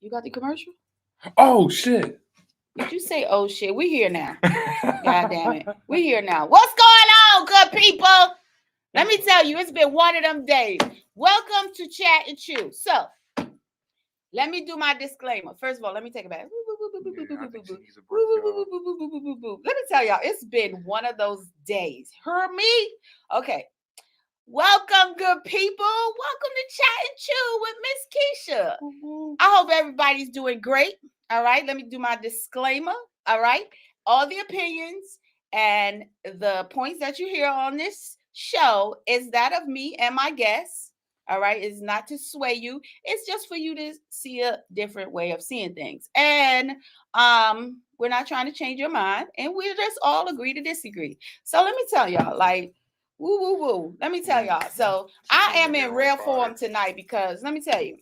You got the commercial? Oh shit! Did you say oh shit? We here now. God damn it. We here now. What's going on, good people? Let me tell you, it's been one of them days. Welcome to Chat and Chew. So, let me do my disclaimer. First of all, let me take it back. Let me tell y'all, it's been one of those days. Heard me? Okay. Welcome, good people. Welcome to Chat and Chew with Ms.Kecia. I hope everybody's doing great. All right. Let me do my disclaimer. All right. All the opinions and the points that you hear on this show is that of me and my guests. All right. It's not to sway you. It's just for you to see a different way of seeing things. And we're not trying to change your mind. And we just all agree to disagree. So let me tell y'all, like, woo, woo, woo. Let me tell y'all. So I am in rare form tonight because let me tell you.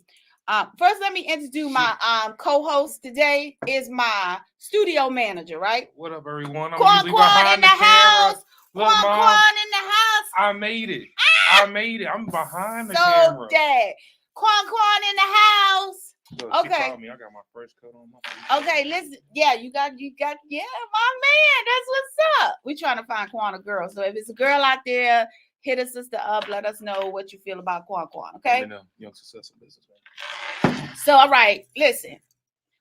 First, let me introduce my co-host today is my studio manager, right? What up, everyone? I'm Quan usually behind in the house. Look, Mom, Quan in the house. I made it. I made it. I'm behind the so camera. Dead. Quan in the house. Look, okay. She called me. I got my fresh cut on my face. Okay, listen. Yeah, you got. Yeah, my man. That's what's up. We trying to find Quan a girl. So if it's a girl out there, hit a sister up. Let us know what you feel about Quan. Okay. I'm in a young successful businessman. So, all right, listen.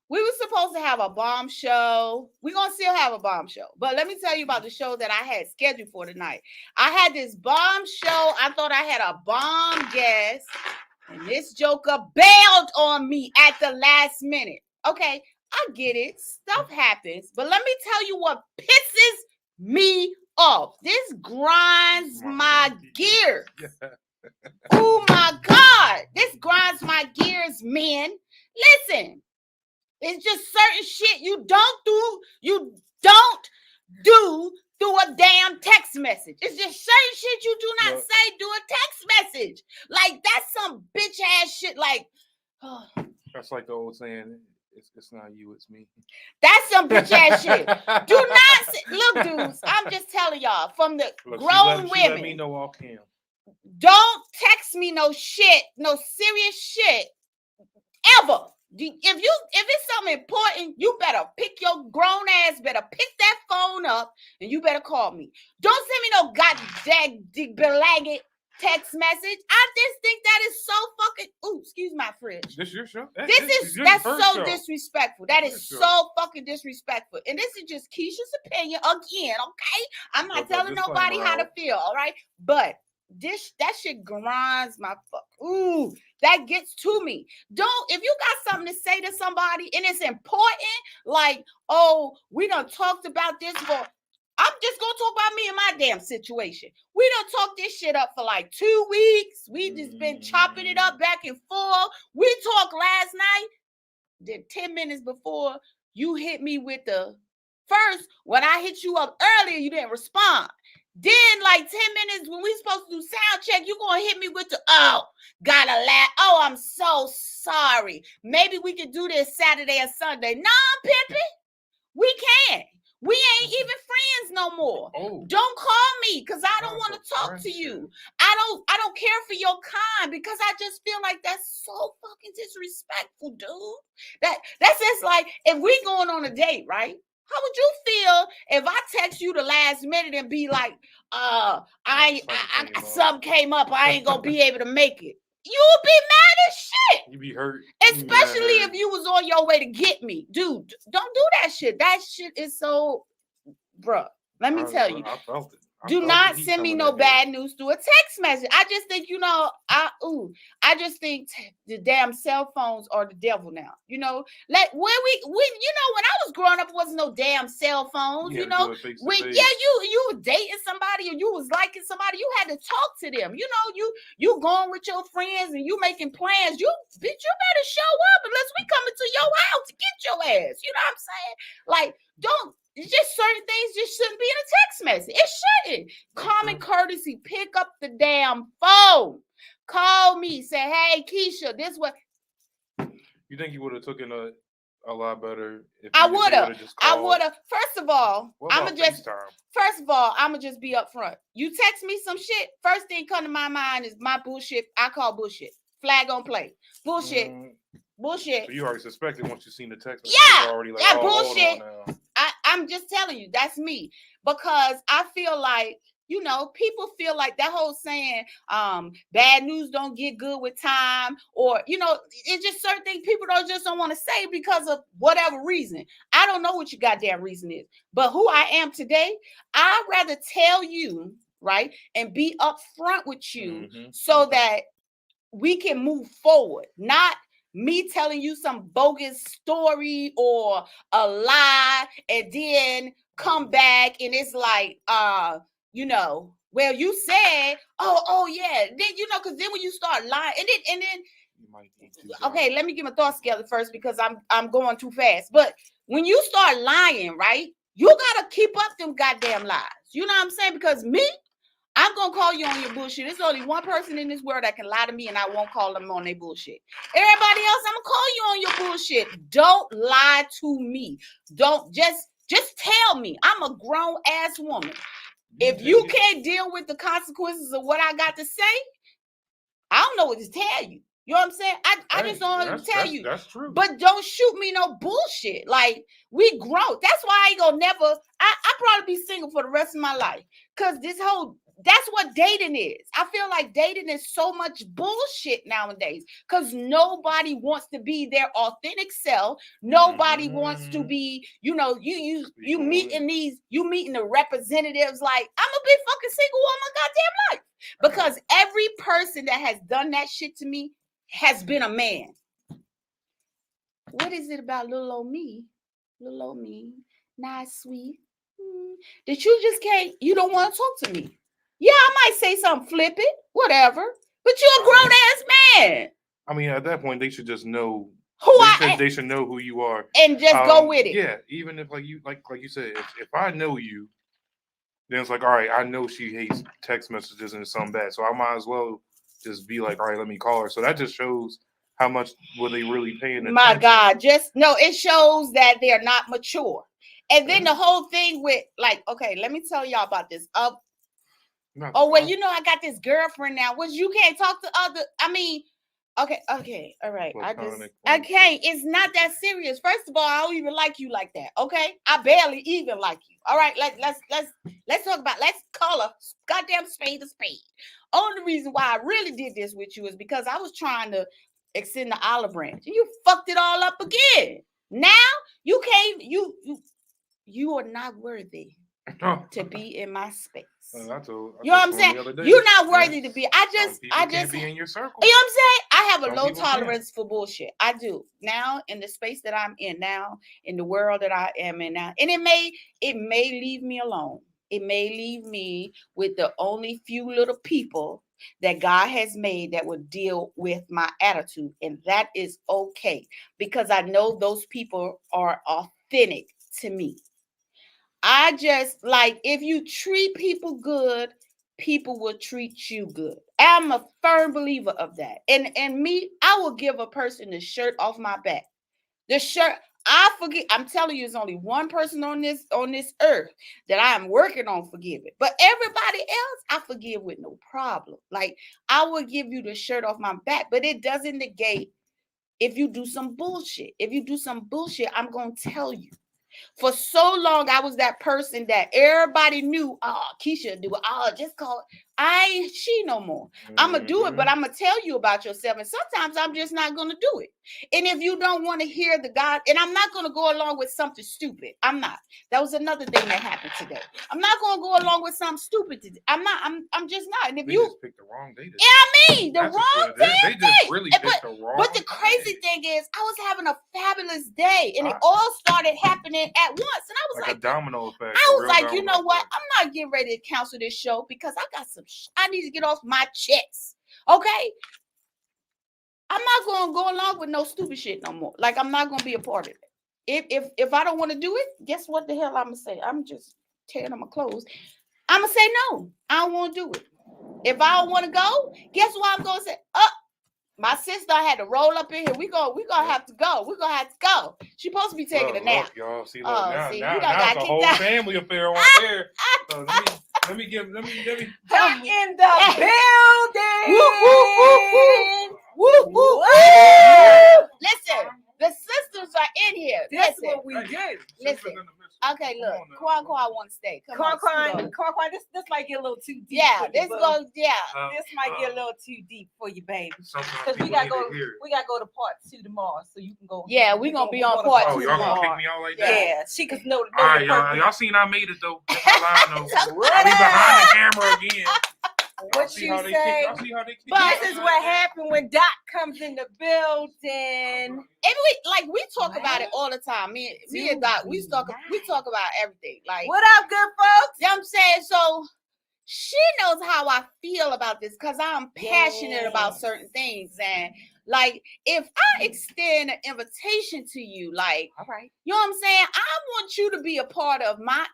We were supposed to have a bomb show. We're going to still have a bomb show. But let me tell you about the show that I had scheduled for tonight. I had this bomb show. I thought I had a bomb guest. And this joker bailed on me at the last minute. Okay, I get it. Stuff happens. But let me tell you what pisses me off. This grinds my gears. Oh, my God. This grinds my gears, men. Listen. It's just certain shit you don't do through a damn text message. It's just certain shit you do not say through a text message. Like, that's some bitch ass shit. Like, oh. That's like the old saying, it's not you, it's me. That's some bitch ass shit. Do not say, look, dudes, I'm just telling y'all, from the grown women. Let me know all cam. Don't text me no shit, no serious shit, ever. If it's something important, you better pick your grown ass, better pick that phone up, and you better call me. Don't send me no goddamn belagged text message. I just think that is so fucking. Ooh, excuse my fridge. This your show? That's so disrespectful. That is so fucking disrespectful. And this is just Keisha's opinion again, okay? I'm not telling nobody how to feel, all right? But that shit grinds my fuck. Ooh, that gets to me. If you got something to say to somebody and it's important, like, oh, we done talked about this for. I'm just gonna talk about me and my damn situation. We done talked this shit up for like 2 weeks. We just been chopping it up back and forth. We talked last night. Then 10 minutes before you hit me with the first, when I hit you up earlier, you didn't respond. Then, like 10 minutes when we supposed to do sound check, you gonna hit me with the gotta laugh. Oh, I'm so sorry. Maybe we could do this Saturday or Sunday. Nah, Pimpy, we can't. We ain't even friends no more. Oh. Don't call me because I don't want to talk to you. I don't care for your kind because I just feel like that's so fucking disrespectful, dude. That's just like if we going on a date, right? How would you feel if I text you the last minute and be like, something came up, I ain't gonna be able to make it? You'll be mad as shit. You be hurt. Especially if you was on your way to get me. Dude, don't do that shit. That shit is so, bruh. Let me tell you. I felt it. Do not send me no bad news through a text message. I just think, I just think the damn cell phones are the devil now. Like when I was growing up, it wasn't no damn cell phones. When you was dating somebody or you was liking somebody, you had to talk to them. You going with your friends and you making plans. You better show up unless we coming to your house to get your ass. You know what I'm saying? Like, don't. It's just certain things just shouldn't be in a text message. It shouldn't. Common courtesy. Pick up the damn phone. Call me. Say, hey, Keisha, this what. You think you would have taken a lot better if I would have. First of all, I'm gonna just be up front. You text me some shit. First thing come to my mind is my bullshit. I call bullshit. Flag on play. Bullshit. Bullshit. So you already suspected once you seen the text. Yeah. Already like, yeah, oh, bullshit. Hold on now. I'm just telling you, that's me. Because I feel like, you know, people feel like that whole saying, bad news don't get good with time, or, you know, it's just certain things people don't want to say because of whatever reason. I don't know what your goddamn reason is, but who I am today, I'd rather tell you, right, and be upfront with you so that we can move forward, not me telling you some bogus story or a lie and then come back and it's like, you know, well, you said, oh yeah, then, you know, because then when you start lying and then okay, let me get my thoughts together first because I'm going too fast. But when you start lying, right, you gotta keep up them goddamn lies. You know what I'm saying? Because me, I'm going to call you on your bullshit. There's only one person in this world that can lie to me and I won't call them on their bullshit. Everybody else, I'm going to call you on your bullshit. Don't lie to me. Don't just tell me. I'm a grown ass woman. If you can't deal with the consequences of what I got to say, I don't know what to tell you. You know what I'm saying? I just don't know what to tell you. That's true. But don't shoot me no bullshit. Like, we grown. That's why I ain't gonna never, I probably be single for the rest of my life. Because that's what dating is. I feel like dating is so much bullshit nowadays. Because nobody wants to be their authentic self. Nobody wants to be, you know, you meeting the representatives like, I'm a big fucking single all my goddamn life. Because every person that has done that shit to me has been a man. What is it about little old me? Little old me, nice, sweet. That you don't want to talk to me. Yeah, I might say something flippant, whatever. But you're a grown ass man. I mean, at that point, they should just know they should know who you are and just go with it. Yeah, even if like you said, if I know you, then it's like, all right, I know she hates text messages and it's something bad, so I might as well just be like, all right, let me call her. So that just shows how much were they really paying attention. My God, it shows that they're not mature. And then the whole thing with like, okay, let me tell y'all about this. You know, I got this girlfriend now, which you can't talk to other. I mean, okay, all right. Okay, it's not that serious. First of all, I don't even like you like that. Okay, I barely even like you. All right, let's talk about. Let's call a goddamn spade a spade. Only reason why I really did this with you is because I was trying to extend the olive branch, and you fucked it all up again. Now you can't. You are not worthy to be in my space. You know what I'm saying? You're not worthy to be. I just can't be in your circle. You know what I'm saying? I have a low tolerance for bullshit. I do. Now in the space that I'm in now, in the world that I am in now, and it may leave me alone. It may leave me with the only few little people that God has made that would deal with my attitude, and that is okay because I know those people are authentic to me. I just like, if you treat people good, people will treat you good. I'm a firm believer of that. And me, I will give a person the shirt off my back. The shirt, I'm telling you, there's only one person on this earth that I am working on forgiving. But everybody else, I forgive with no problem. Like, I will give you the shirt off my back, but it doesn't negate if you do some bullshit. If you do some bullshit, I'm going to tell you. For so long, I was that person that everybody knew, Kecia do it. Just call it. I ain't she no more. I'm going to do it, but I'm going to tell you about yourself. And sometimes I'm just not going to do it. And if you don't want to hear the God, and I'm not going to go along with something stupid. I'm not. That was another thing that happened today. I'm not going to go along with something stupid today. I'm not. I'm just not. And if you just picked the wrong day. Yeah, I mean, the wrong day. They just really picked the wrong But the crazy thing is, I was having a fabulous day, and it all started happening at once. And I was like a domino effect. I was like, you know what? I'm not getting ready to cancel this show because I got some I need to get off my chest. Okay? I'm not going to go along with no stupid shit no more. Like, I'm not going to be a part of it. If I don't want to do it, guess what the hell I'm going to say? I'm just tearing on my clothes. I'm going to say no. I don't want to do it. If I don't want to go, guess what I'm going to say? My sister had to roll up in here. We're gonna have to go. We're gonna have to go. She's supposed to be taking a nap. Y'all see, now it's a whole family affair on there. So let me in the building. Woo, woo, woo. Listen, the sisters are in here. That's what we do. Listen. Okay, look, Quan want to stay. Quan, this might get a little too deep. Yeah, this goes. Yeah, this might get a little too deep for you, baby. Because we gotta go to part 2 tomorrow, so you can go. Yeah, we gonna be on part 2 y'all tomorrow. gonna kick me out like that? Yeah, she could know. All right, y'all seen I made it though. That's all I know. I'll be behind the camera again. What you say? This is what happened when Doc comes in the building. And we talk about it all the time. Me and Doc, we talk about everything. Like, what up, good folks? You know what I'm saying? So she knows how I feel about this because I'm passionate about certain things. And like, if I extend an invitation to you, like, all right, you know what I'm saying? I want you to be a part of my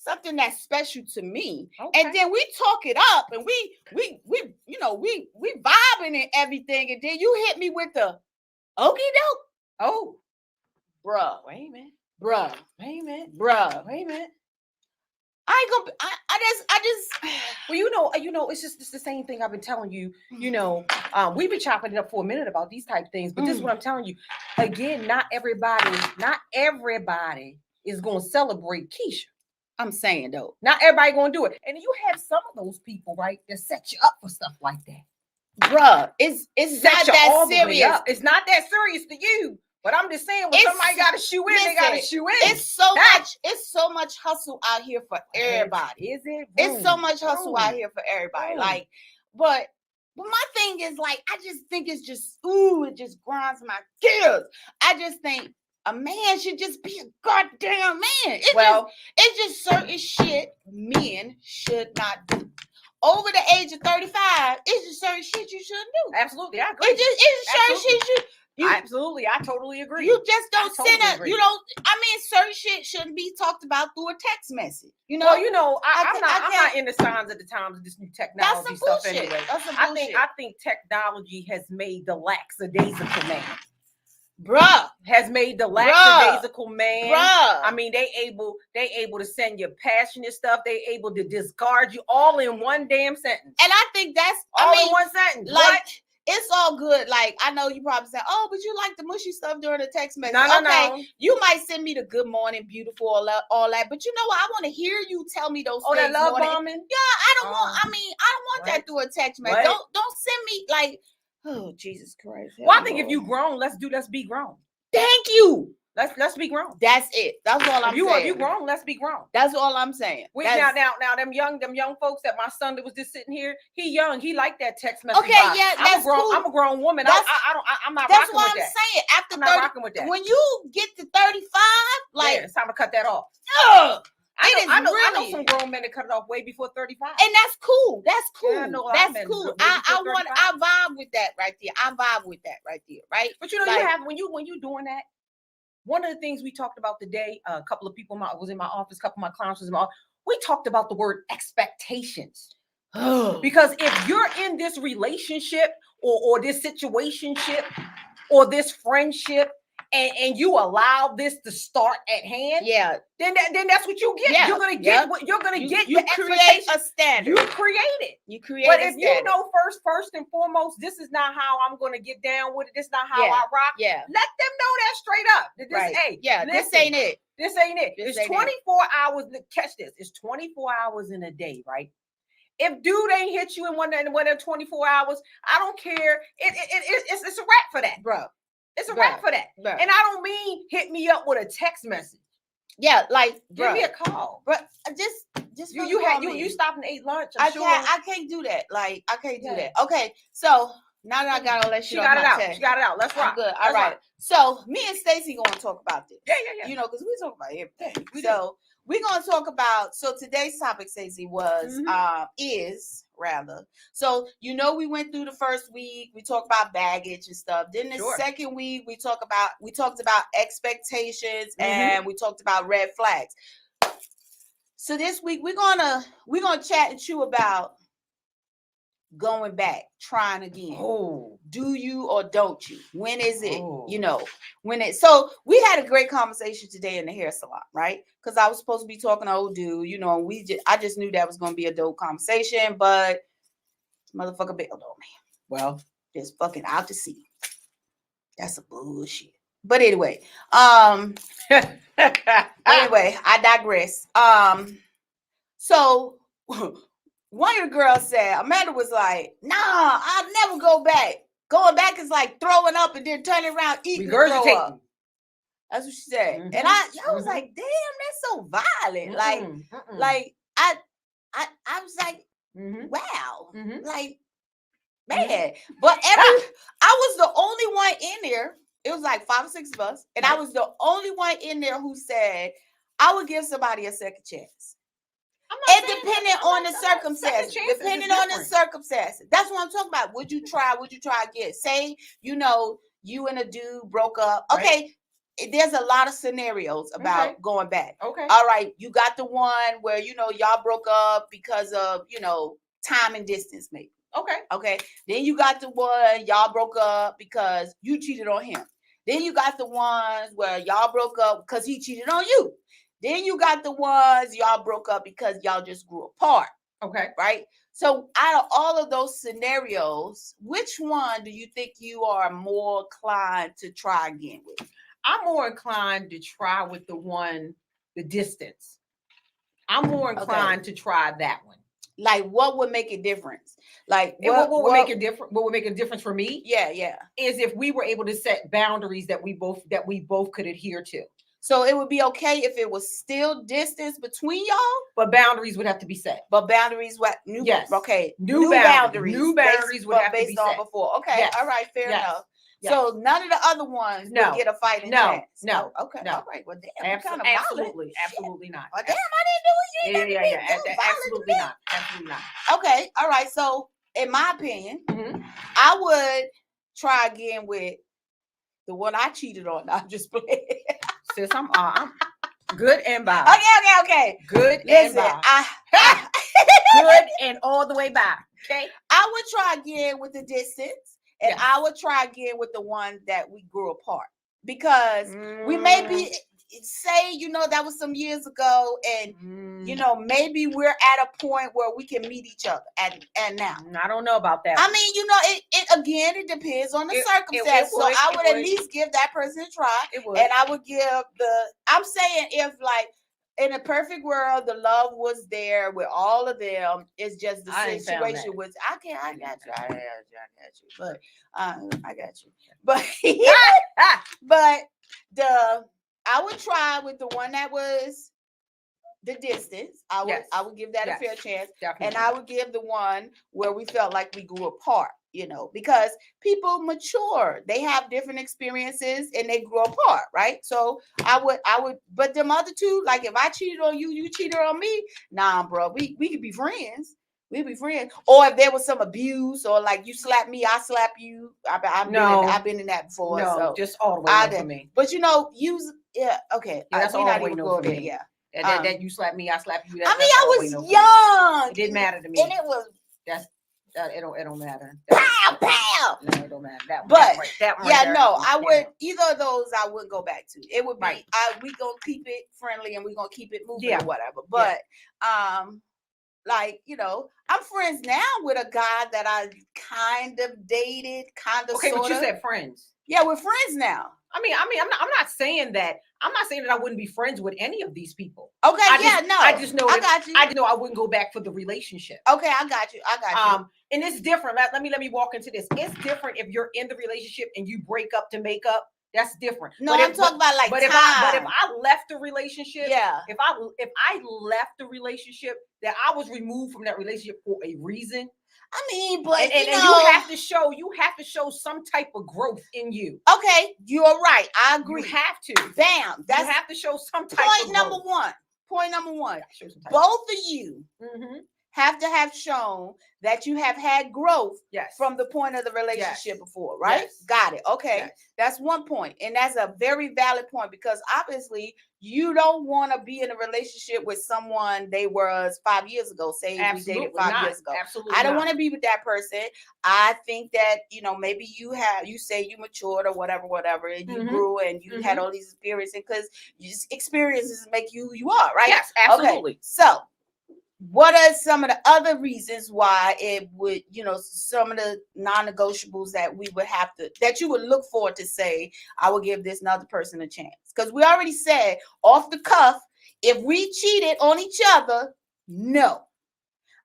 something that's special to me. Okay. And then we talk it up and we vibing and everything. And then you hit me with the okie doke. Oh, bruh. Wait a minute. Bruh. Wait a minute. Bruh. Wait a minute. I ain't gonna I just well, it's just the same thing I've been telling you. We've been chopping it up for a minute about these type of things, but this is what I'm telling you. Again, not everybody is gonna celebrate Keisha. I'm saying though, not everybody gonna do it, and you have some of those people, right, that set you up for stuff like that, bruh. It's not that serious. It's not that serious to you, but I'm just saying when somebody got to shoe in, they got to shoe in. It's so much hustle out here for everybody. Is it? It's so much hustle out here for everybody. Like, but my thing is like, I just think it's just it just grinds my gears. I just think a man should just be a goddamn man. It's just certain shit men should not do. Over the age of 35, it's just certain shit you shouldn't do. Absolutely, I agree. It's certain shit absolutely, I totally agree. You just don't certain shit shouldn't be talked about through a text message. I'm not in the signs of the times of this new technology stuff anyway. I think technology has made the lackadaisical man. Bruh, has made the lackadaisical man. Bruh. I mean, they able to send you passionate stuff. They able to discard you all in one damn sentence. And I think that's in one sentence. Like, what? It's all good. Like, I know you probably say, "Oh, but you like the mushy stuff during the text message." No. You might send me the good morning, beautiful, all that. But you know what? I want to hear you tell me those things. That love bombing. Yeah, I don't want that through a text message. Don't send me like. Oh, Jesus Christ. Well, I think if you grown, let's be grown. Thank you. Let's be grown. That's it. That's all I'm saying. If you grown, let's be grown. That's all I'm saying. Now, them young folks that my son that was just sitting here, he young, he liked that text message. Okay, yeah, that's cool. I'm a grown woman. I'm not that's rocking what with I'm that. saying. After I'm not rocking with that. When you get to 35, like it's time to cut that off. I know some grown men that cut it off way before 35. And that's cool. That's cool. Yeah, that's cool. I vibe with that right there. Right? But you have when you doing that, one of the things we talked about today, a couple of people was in my office, a couple of my clients was in my office, we talked about the word expectations. Because if you're in this relationship or this situationship or this friendship, and you allow this to start at hand, then that's what you get. You're gonna get what you're gonna get. You create a standard. You create it. You create. But if you know first and foremost, this is not how I'm gonna get down with it. This is not how I rock. Yeah. Let them know that straight up. This ain't it. This ain't it. It's 24 hours. Catch this. It's 24 hours in a day, right? If dude ain't hit you in one of 24 hours, I don't care. It's a wrap for that, bro. It's a wrap for that. Bruh. And I don't mean hit me up with a text message. Yeah, like give me a call. But just you stopped and ate lunch. I can't do that. Like I can't do that. Okay, so now that I got all that shit, she got it out. Let's rock. Good. All right. So me and Stacey gonna talk about this. Yeah. Because we talk about everything. We're gonna talk about. So today's topic, Stacey, is. So we went through the first week, we talked about baggage and stuff. Then the second week we talked about expectations and we talked about red flags. So this week we're gonna chat and chew about going back, trying again. Do you or don't you? When is it? So we had a great conversation today in the hair salon, right? Because I was supposed to be talking to old dude, and I just knew that was going to be a dope conversation, but motherfucker bailed on me. Well, just fucking out to sea. That's a bullshit. But anyway, I digress. So one of the girls said, Amanda was like, nah, I'll never go back. Going back is like throwing up and then turning around, eating, throw up. That's what she said. And I was like, damn, that's so violent. Like I was like, wow. Like, man. But I was the only one in there. It was like 5 or 6 of us. And I was the only one in there who said, I would give somebody a second chance. And depending on the circumstances. Depending on the circumstances. That's what I'm talking about. Would you try again? Say, you and a dude broke up. Okay. There's a lot of scenarios about going back. Okay. All right. You got the one where, y'all broke up because of, time and distance, maybe. Okay. Then you got the one y'all broke up because you cheated on him. Then you got the ones where y'all broke up because he cheated on you. Then you got the ones y'all broke up because y'all just grew apart. Okay. Right? So out of all of those scenarios, which one do you think you are more inclined to try again with? I'm more inclined to try with the distance. I'm more inclined to try that one. Like, what would make a difference? Like, what would make a difference? What would make a difference for me? Yeah. Is if we were able to set boundaries that we both could adhere to. So it would be okay if it was still distance between y'all, but boundaries would have to be set. But boundaries, what? New boundaries. New boundaries would have to be set before. Okay, yes. All right, fair enough. Yes. So none of the other ones would get a fighting chance. No. Okay. No. All right. Well, damn. Absolutely not. Well, damn, I didn't do it. Absolutely not. Absolutely not. Okay. All right. So, in my opinion, I would try again with the one I cheated on. I'm just playing. Sis, I'm good and bad. Okay. Good and bad. Good and all the way back. Okay. I would try again with the distance. And I would try again with the one that we grew apart, because we may be, say, that was some years ago, and maybe we're at a point where we can meet each other and now. I don't know about that. I mean, it depends on the circumstance. So I would at least give that person a try. And I would give I'm saying, if like in a perfect world, the love was there with all of them. It's just the situation was, I got you. But I got you. But I would try with the one that was the distance. I would give that a fair chance. Definitely. And I would give the one where we felt like we grew apart, because people mature. They have different experiences and they grow apart, right? So I would, but them other two, like if I cheated on you, you cheated on me, nah, bro, we could be friends. We'd be friends. Or if there was some abuse, or like you slap me, I slap you. I've been in that before. No, so just all the way for me. But okay. That's all the way for me. Yeah. That you slap me, I slap you. I was young. It didn't matter to me. And it was it don't matter. Pow, pow. No, it don't matter. I would, either of those I would go back to. It would be we gonna keep it friendly and we gonna keep it moving or whatever. But I'm friends now with a guy that I kind of dated, Okay, but you said friends. Yeah, we're friends now. I'm not saying that. I'm not saying that I wouldn't be friends with any of these people. Okay, I just know I got you. I just know I wouldn't go back for the relationship. Okay, I got you. And it's different. Let me walk into this. It's different if you're in the relationship and you break up to make up. That's different. No, I'm talking about like but time. If I left the relationship, if I left the relationship, that I was removed from that relationship for a reason. I mean, but and you have to show some type of growth in you. Okay, you're right. I agree. You have to. Bam. You have to show some type of growth. Point number one. Both of you have to have shown that you have had growth from the point of the relationship before, right? Yes. Got it. Okay. Yes. That's one point. And that's a very valid point, because obviously you don't want to be in a relationship with someone they was 5 years ago. Say we dated 5 years ago. Absolutely. I don't want to be with that person. I think that, maybe you say you matured or whatever, and you grew and you had all these experiences, because experiences make you who you are, right? Yes, absolutely. Okay. So what are some of the other reasons why it would, some of the non-negotiables that we would have to, that you would look for to say, I will give this another person a chance? Because we already said off the cuff, if we cheated on each other, no.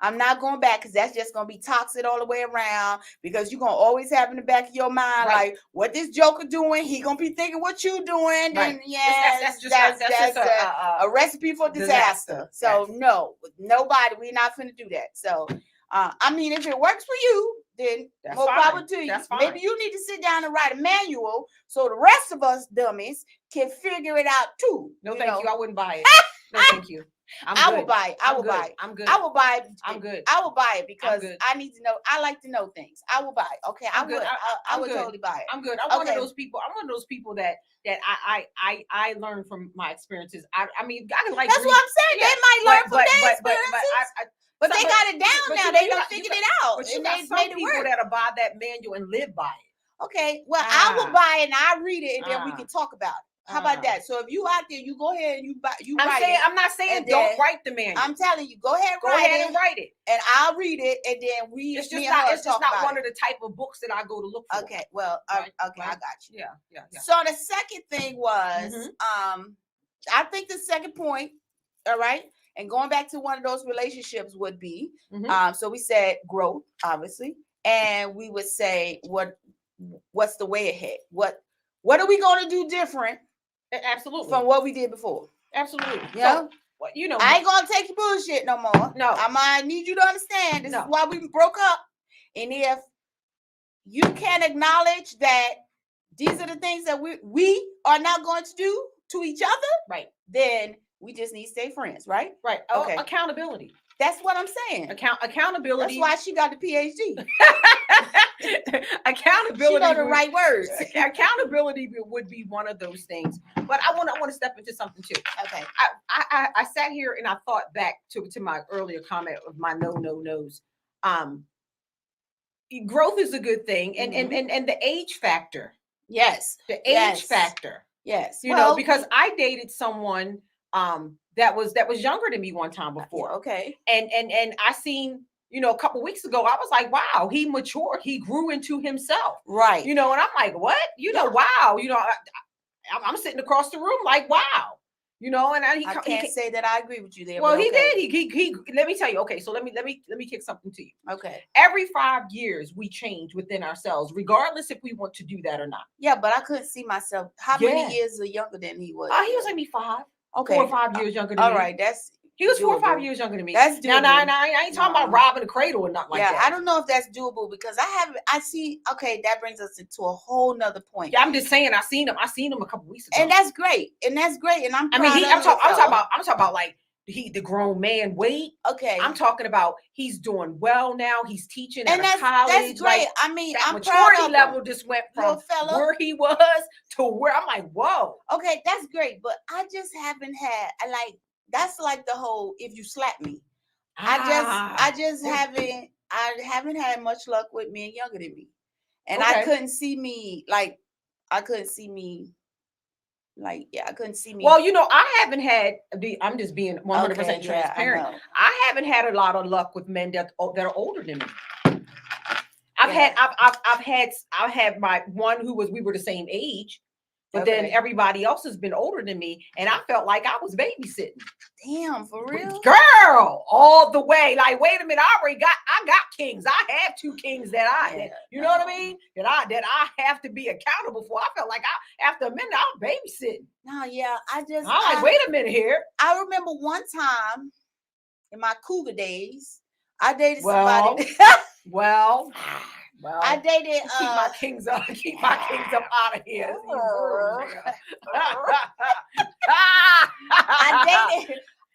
I'm not going back, because that's just going to be toxic all the way around, because you're going to always have in the back of your mind, like, what this joker doing, he going to be thinking what you doing. Right. And yes, that's just a recipe for disaster. So no, nobody, we're not finna do that. So, I mean, if it works for you, then That's more fine. power to you. That's fine. Maybe you need to sit down and write a manual so the rest of us dummies can figure it out too. No, thank you. I wouldn't buy it. No, thank you. I will buy it. I will buy it. I'm good. I will buy it. I'm good. I will buy it because I need to know. I like to know things. I will buy it. Okay, I would totally buy it. I'm good. I'm one of those people. I'm one of those people that I learn from my experiences. I mean, I can like. That's what I'm saying. Yeah, they might learn from their experiences. But they got it down now. They done figured it out. But you got some people that'll buy that manual and live by it. Okay, well, I will buy it and I read it and then we can talk about it. How about that? So if you out there, you go ahead and you write it. I'm not saying don't write the manual. I'm telling you, go ahead and write it, and I'll read it, and then it's just not one of the type of books that I go to look for. Okay, well, okay, I got you. Yeah. So the second thing was, I think the second point, all right, and going back to one of those relationships would be, so we said growth, obviously, and we would say what's the way ahead? What are we going to do different? Absolutely. From what we did before. Absolutely. Yeah. So, I ain't gonna take your bullshit no more. No. I might need you to understand this is why we broke up. And if you can't acknowledge that these are the things that we are not going to do to each other, right? Then we just need to stay friends, right? Right. Okay. Accountability. That's what I'm saying. Accountability. That's why she got the PhD. Accountability. She know the right words. Accountability would be one of those things. But I want to step into something too. Okay. I sat here and I thought back to my earlier comment of my no's. Growth is a good thing, and the age factor. Yes. The age factor. Yes. You know, because I dated someone that was younger than me one time before. Okay. And I seen, a couple weeks ago, I was like, wow, he matured. He grew into himself. Right. And I'm like, what? Wow. I'm sitting across the room like, wow. And I can't say that I agree with you there. Well, he did. He let me tell you. Okay, so let me kick something to you. Okay. Every 5 years we change within ourselves, regardless if we want to do that or not. Yeah, but I couldn't see myself. How many years younger than he was? He was like me 5. Okay. 4 or 5 years younger than me. All right, he was 4 or 5 years younger than me. That's doable. Now, I ain't talking about robbing the cradle or nothing like that. Yeah, I don't know if that's doable because okay, that brings us into a whole nother point. Yeah, I'm just saying I seen him a couple weeks ago. And that's great. And I'm talking about like the grown man weight. Okay. I'm talking about he's doing well now. He's teaching at college. That's great. Like, I'm maturity proud of level just went from where he was to where I'm like, whoa. Okay, that's great. But I just haven't had that's like the whole if you slap me. I haven't had much luck with men younger than me. And I couldn't see me I couldn't see me. Well, I haven't had I'm just being 100% transparent. I haven't had a lot of luck with men that are older than me. I've had my one we were the same age, but then everybody else has been older than me, and I felt like I was babysitting. Damn, for real, girl, all the way. Like, wait a minute, I got kings. I have 2 kings that what I mean? That I have to be accountable for. I felt like after a minute I was babysitting. No, yeah, I'm like, wait a minute here. I remember one time in my cougar days, I dated somebody. Well, I dated. Keep my kings up out of here.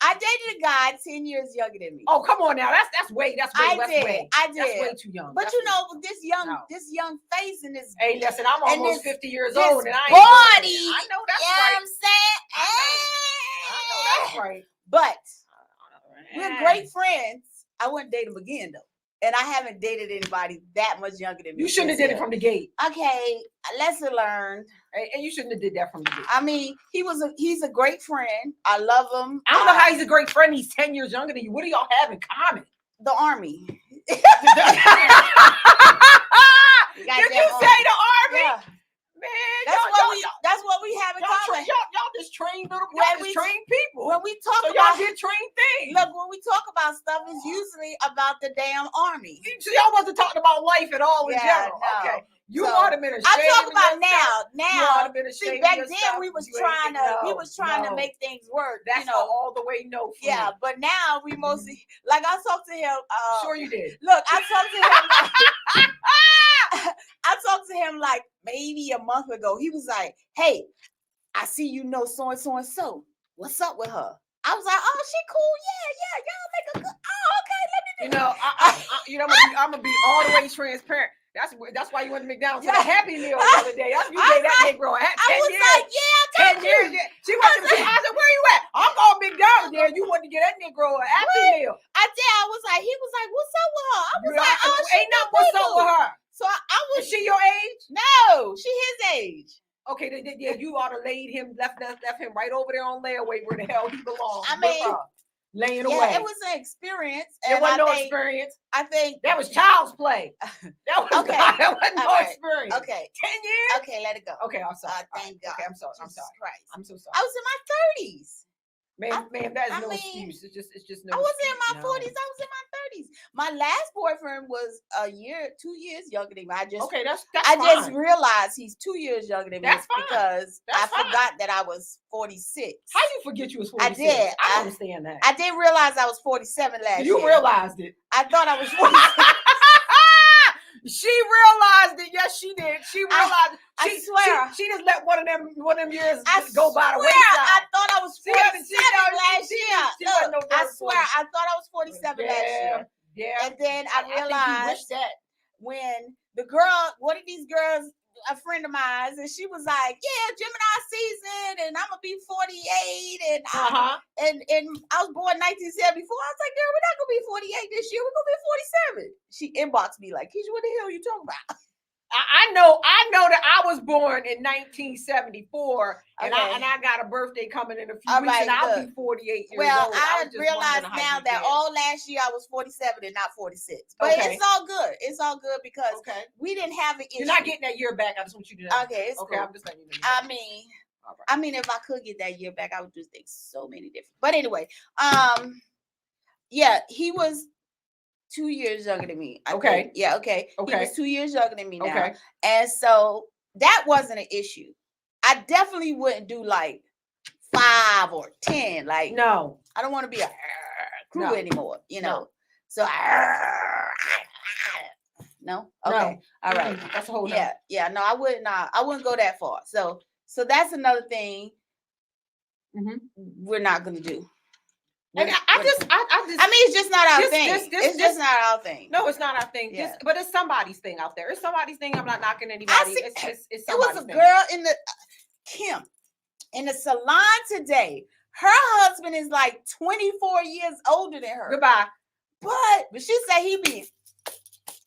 I dated a guy 10 years younger than me. Oh, come on now. That's way. I did. That's way too young. But this young face and this. Hey, listen, I'm almost 50 years old, and I ain't. Body. I know that's right. I'm saying. I know that's right. But we're great friends. I wouldn't date him again though. And I haven't dated anybody that much younger than me. You shouldn't have did it from the gate. Okay, lesson learned. And you shouldn't have did that from the beginning. I mean, he's a great friend. I love him. I don't know how he's a great friend. He's 10 years younger than you. What do y'all have in common? The Army. Did you say the Army? Yeah. Man, that's what we have in common. Y'all just train train people. When we talk so about y'all did train things. Look, when we talk about stuff, it's usually about the damn Army. So y'all wasn't talking about life at all in general. No. Okay. You ought to have been ashamed. I talk about now. See, back then we was trying to make things work. That's all the way no. Yeah, but now we mostly like I talked to him. Sure you did. Look, I talked to him like maybe a month ago. He was like, "Hey, I see you know so and so and so. What's up with her?" I was like, "Oh, she cool. Yeah. Y'all make a good. Oh, okay. Let me do." I'm gonna be all the way transparent. That's why you went to McDonald's for the Happy Meal the other day. You gave that Negro a hat. I was like, yeah, 10 years. Yeah. She went to I said, where you at? I'm going to McDonald's. Yeah, you wanted to get that Negro a Happy Meal. I did. I was like, he was like, what's up with her? I was like, oh, ain't nothing what's up with her. So I was. Is she your age? No, she his age. Okay, yeah, you ought to laid him, left him right over there on layaway where the hell he belongs. I mean, laying away. It was an experience. It wasn't no experience. I think that was child's play. That wasn't no experience. Okay. 10 years? Okay, let it go. Okay, I'm sorry. Thank God. Okay, I'm sorry. Christ. I'm so sorry. I was in my 30s. Ma'am, that is no excuse. It's just no. I wasn't in my 40s. I was in my 30s. My last boyfriend was 2 years younger than me. I just realized he's 2 years younger than me because I forgot that I was 46. How you forget you was 46? I did. I don't understand that. I didn't realize I was 47 last year. You realized it. I thought I was 46. She realized it. Yes, she did. She realized. I swear. She just let one of them years go by the wayside. I thought I was 47 last year. Look, I swear, I thought I was 47 last year. Yeah. And then I realized that when the girl, one of these girls, a friend of mine, and she was like, "Yeah, Gemini season, and I'm gonna be 48, and I was born 1974." I was like, "Girl, we're not gonna be 48 this year. We're gonna be 47." She inboxed me like, "Kecia, what the hell are you talking about?" I know that I was born in 1974, and I got a birthday coming in a few weeks, and I'll be 48 years old. Well, I realized now that all last year I was 47 and not 46. But it's all good. It's all good because we didn't have an issue. You're not getting that year back. I just want you to know. Okay, it's cool. I'm just letting you know. I mean, if I could get that year back, I would do things so many different. But anyway, yeah, he was 2 years younger than me. Okay. Yeah, okay. He was 2 years younger than me now. Okay. And so that wasn't an issue. I definitely wouldn't do like 5 or 10. Like, no. I don't want to be a crew anymore, you know. No. So no? Okay. No. All right. That's a whole Yeah, no, I wouldn't go that far. So that's another thing we're not gonna do. And I mean, it's just not our thing. It's just not our thing. No, it's not our thing. Yeah. But it's somebody's thing out there. It's somebody's thing. I'm not knocking anybody. It's somebody's thing. It was a girl in the Kim in the salon today. Her husband is like 24 years older than her. Goodbye. But she said he be.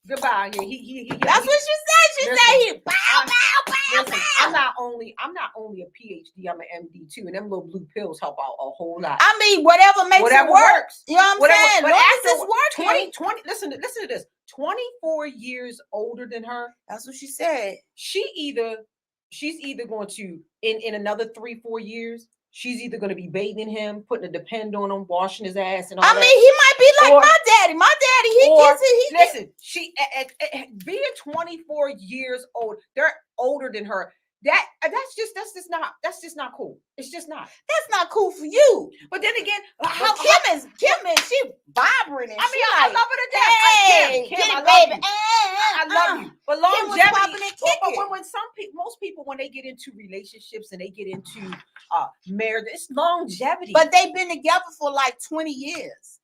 Goodbye. Yeah, he That's what she said. She said he bow. I'm not only a PhD, I'm an MD too, and them little blue pills help out a whole lot. I mean, whatever makes it work. You know what I'm saying? But as it's working. 20, listen to this. 24 years older than her. That's what she said. She's either going to in another 3-4 years. She's either going to be bathing him, putting a depend on him, washing his ass, and all that. I mean, he might be like my daddy. My daddy, he gets it. Listen, she being 24 years old, they're older than her. That's just not cool. It's just not. That's not cool for you. But then again, Kim is she vibrant. I mean, I love her to death. Kim, I love you. But longevity. But when most people, when they get into relationships and they get into marriage, it's longevity. But they've been together for like 20 years.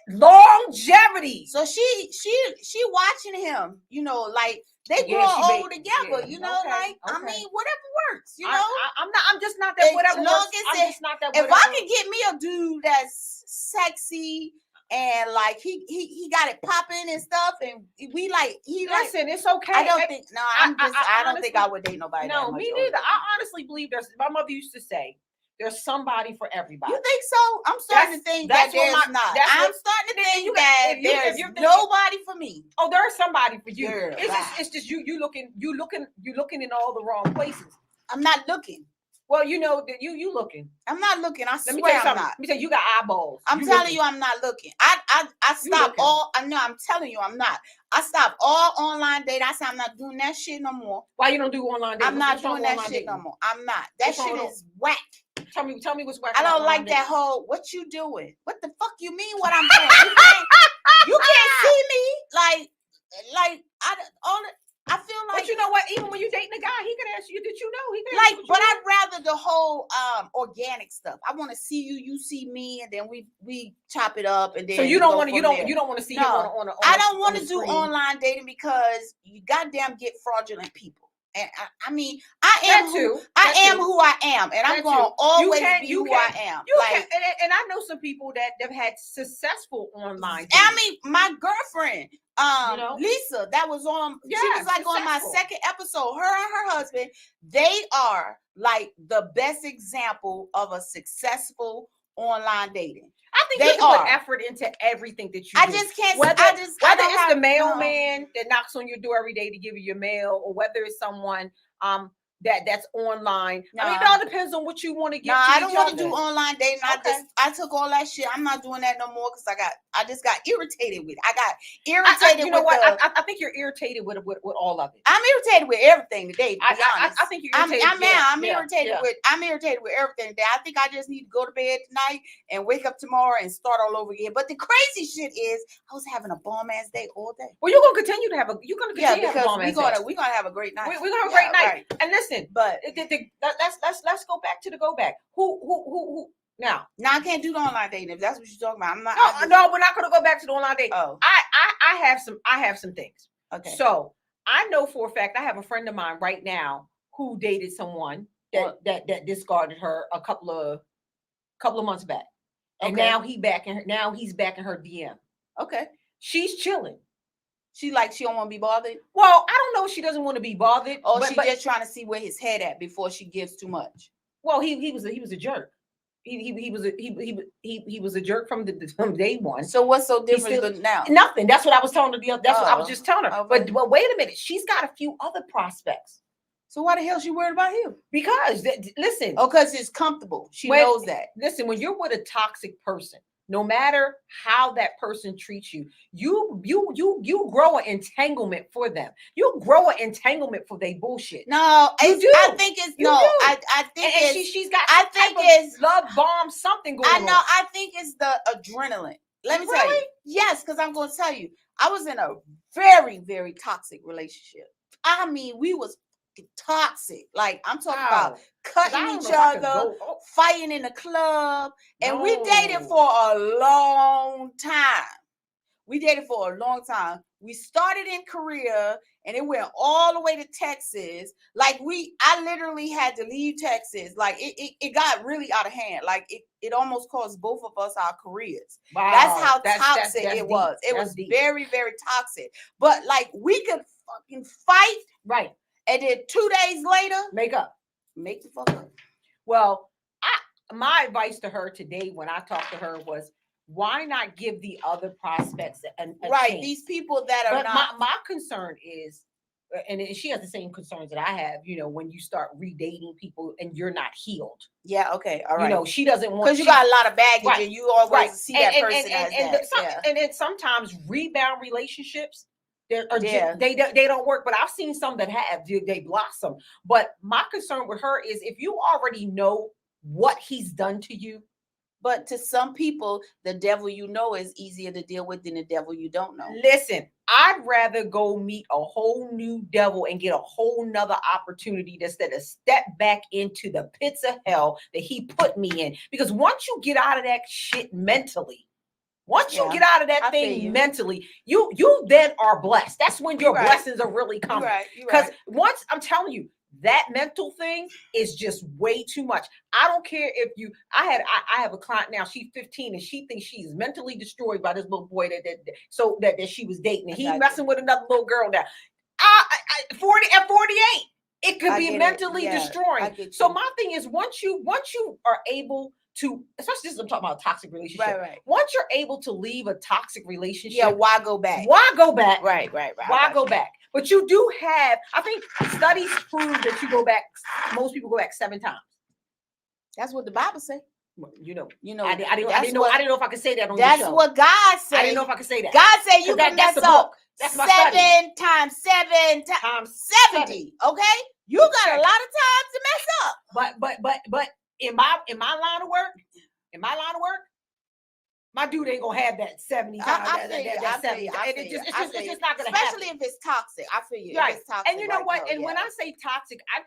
Longevity. So she watching him, you know, like they grow old together, you know, like I mean, whatever works, you know. I'm just not that whatever works. I'm just not that. If I can get me a dude that's sexy and like he got it popping and stuff, and we like listen, it's okay. I don't think I don't think I would date nobody. No, me neither. I honestly believe my mother used to say there's somebody for everybody. You think so? I'm starting to think that there's not. I'm starting to think that there's nobody for me. Oh, there's somebody for you. Girl, it's just you looking in all the wrong places. I'm not looking. Well, you know that you looking. I'm not looking. I swear I'm not. Let me tell you, you got eyeballs. I'm telling you, I'm not looking. I stopped all. I know. I'm telling you, I'm not. I stopped all online dating. I said I'm not doing that shit no more. Why you don't do online dating? I'm not doing that shit no more. I'm not. That shit is whack. Tell me what's whack. I don't like that whole. What you doing? What the fuck you mean? What I'm doing? You can't see me. I feel like. But you know what? Even when you dating a guy, he can ask you. Did you know? He can like. But I'd rather the whole organic stuff. I want to see you. You see me, and then we chop it up, and then. So you don't want to. You don't want to see him on I don't want to do online dating because you goddamn get fraudulent people. And I mean, I am who I am, and I'm going to always be who I am. And I know some people that have had successful online. I mean, my girlfriend, Lisa, that was on. She was like on my second episode. Her and her husband, they are like the best example of a successful online dating. I think you can put effort into everything that you do. I just can't. Whether it's the mailman that knocks on your door every day to give you your mail, or whether it's someone that's online. I mean, it all depends on what you want to get. I don't want to do online dating. I took all that shit. I'm not doing that no more because I just got irritated with it. I got irritated. I think you're irritated with all of it. I'm irritated with everything today. To be honest. I think you're irritated. I'm irritated with everything today. I think I just need to go to bed tonight and wake up tomorrow and start all over again. But the crazy shit is, I was having a bomb ass day all day. Well, you're gonna continue to have a bomb ass day. We're gonna have a great night. We're gonna have a great night. Right. And listen. But let's go back to the go back. Who now? Now I can't do the online dating if that's what you're talking about. I'm not. No, we're not going to go back to the online dating. Oh, I have some things. Okay. So I know for a fact I have a friend of mine right now who dated someone that discarded her a couple of months back, and now he's back in her DM. Okay. She's chilling. She don't want to be bothered. Well, I don't know if she doesn't want to be bothered. Or she's just trying to see where his head at before she gives too much. Well, he was a jerk. He was a jerk from day one. So what's so different now? Nothing. That's what I was telling her. That's what I was just telling her. Okay. But wait a minute, she's got a few other prospects. So why the hell she worried about him? Because listen. Oh, because it's comfortable. She knows that. Listen, when you're with a toxic person, no matter how that person treats you, you grow an entanglement for them. You grow an entanglement for their bullshit. No, you do. I think it's you no. Do. I think and she's got. I think it's love bomb something going on. I know. I think it's the adrenaline. Let me tell you. Yes, because I'm going to tell you. I was in a very, very toxic relationship. I mean, we was toxic. Like I'm talking about cutting each other, fighting in the club, and we dated for a long time. We started in Korea and it went all the way to Texas. Like I literally had to leave Texas. Like it got really out of hand. Like it almost cost both of us our careers. Wow. That's how toxic it was. It was very, very toxic. But like we could fucking fight. Right. And then 2 days later, make the fuck up. Well, my advice to her today when I talked to her was, why not give the other prospects a chance? These people that are not. My concern is, and she has the same concerns that I have. When you start redating people and you're not healed. Yeah. Okay. All right. She doesn't want because you got a lot of baggage and you always see that person and then sometimes rebound relationships. They don't work, but I've seen some that have. They blossom. But my concern with her is if you already know what he's done to you. But to some people, the devil you know is easier to deal with than the devil you don't know. Listen, I'd rather go meet a whole new devil and get a whole nother opportunity instead of step back into the pits of hell that he put me in. Because once you get out of that shit mentally, once you get out of that thing mentally, you then are blessed. That's when your blessings are really coming. Because once I'm telling you, that mental thing is just way too much. I don't care if you, I have a client now, she's 15 and she thinks she's mentally destroyed by this little boy that she was dating. And he's messing with another little girl now. 40 at 48, it could be mentally destroying. So my thing is, once you are able to, especially this, I'm talking about a toxic relationship. Right. Once you're able to leave a toxic relationship, why go back? Why go back? Right. Why go back? But you do have, I think studies prove that you go back, most people go back 7 times. That's what the Bible says. You know. I didn't know if I could say that on that's the show. what God said. I didn't know if I could say that. God said you can mess up That's my 7 times 7 times 70. Okay, you got a lot of times to mess up. But in my line of work, my dude ain't gonna have that 70 times. It's just not gonna happen. Especially if it's toxic. I feel you. Right. If it's toxic, and you know what? And when I say toxic, I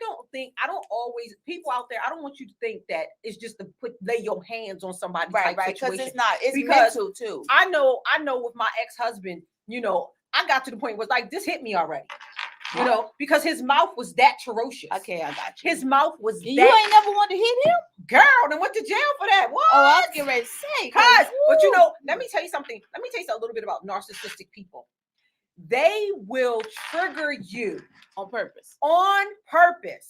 don't always, people out there, I don't want you to think that it's just to lay your hands on somebody. Right. Because it's not. It's mental too. I know with my ex-husband, I got to the point where it's like, this hit me already. Because his mouth was that ferocious. Okay, I got you. His mouth was you ain't never wanted to hit him? Girl, then went to jail for that. What? Oh, I was getting ready to say. But let me tell you something. Let me tell you a little bit about narcissistic people. They will trigger you on purpose.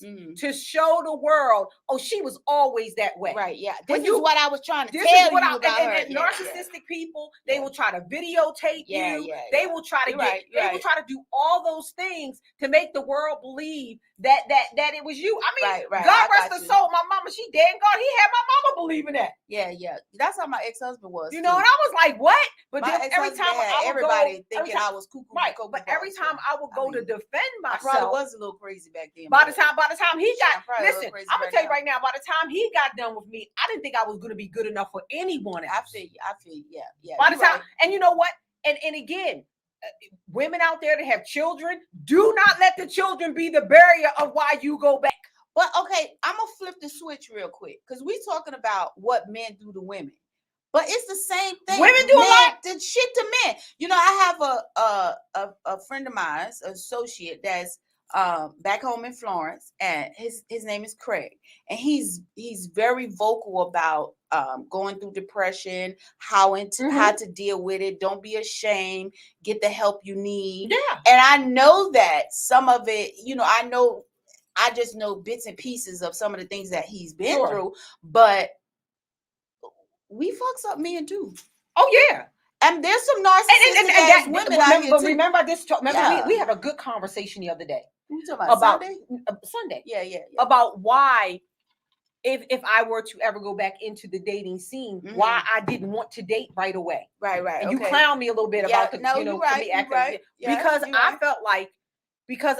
To show the world, oh, she was always that way. Right, yeah. This is what I was trying to tell you about her. And narcissistic people, they will try to videotape you. They will try to will try to do all those things to make the world believe that it was you. I mean, God rest her soul. My mama, she dead and gone. He had my mama believing that. Yeah. That's how my ex-husband was. And I was like, what? But then every time everybody thinking I was cuckoo. Right. But every time I would go to defend myself, I probably was a little crazy back then. By the time he got, listen, I'm gonna tell you right now. By the time he got done with me, I didn't think I was gonna be good enough for anyone else. I feel you. Yeah. By the time, and you know what? And again, women out there that have children, do not let the children be the barrier of why you go back. But okay, I'm gonna flip the switch real quick because we're talking about what men do to women. But it's the same thing. Women do a lot of shit to men. I have a friend of mine, an associate that's back home in Florence, and his name is Craig, and he's very vocal about going through depression, how to deal with it. Don't be ashamed. Get the help you need. Yeah. And I know that some of it, I just know bits and pieces of some of the things that he's been through, but we fucks up men too. Oh yeah. And there's some narcissistic women out here too. Remember we had a good conversation the other day. You talking about Sunday? Yeah. About why, if I were to ever go back into the dating scene, why I didn't want to date right away. Right. And you clown me a little bit about the because I felt like, because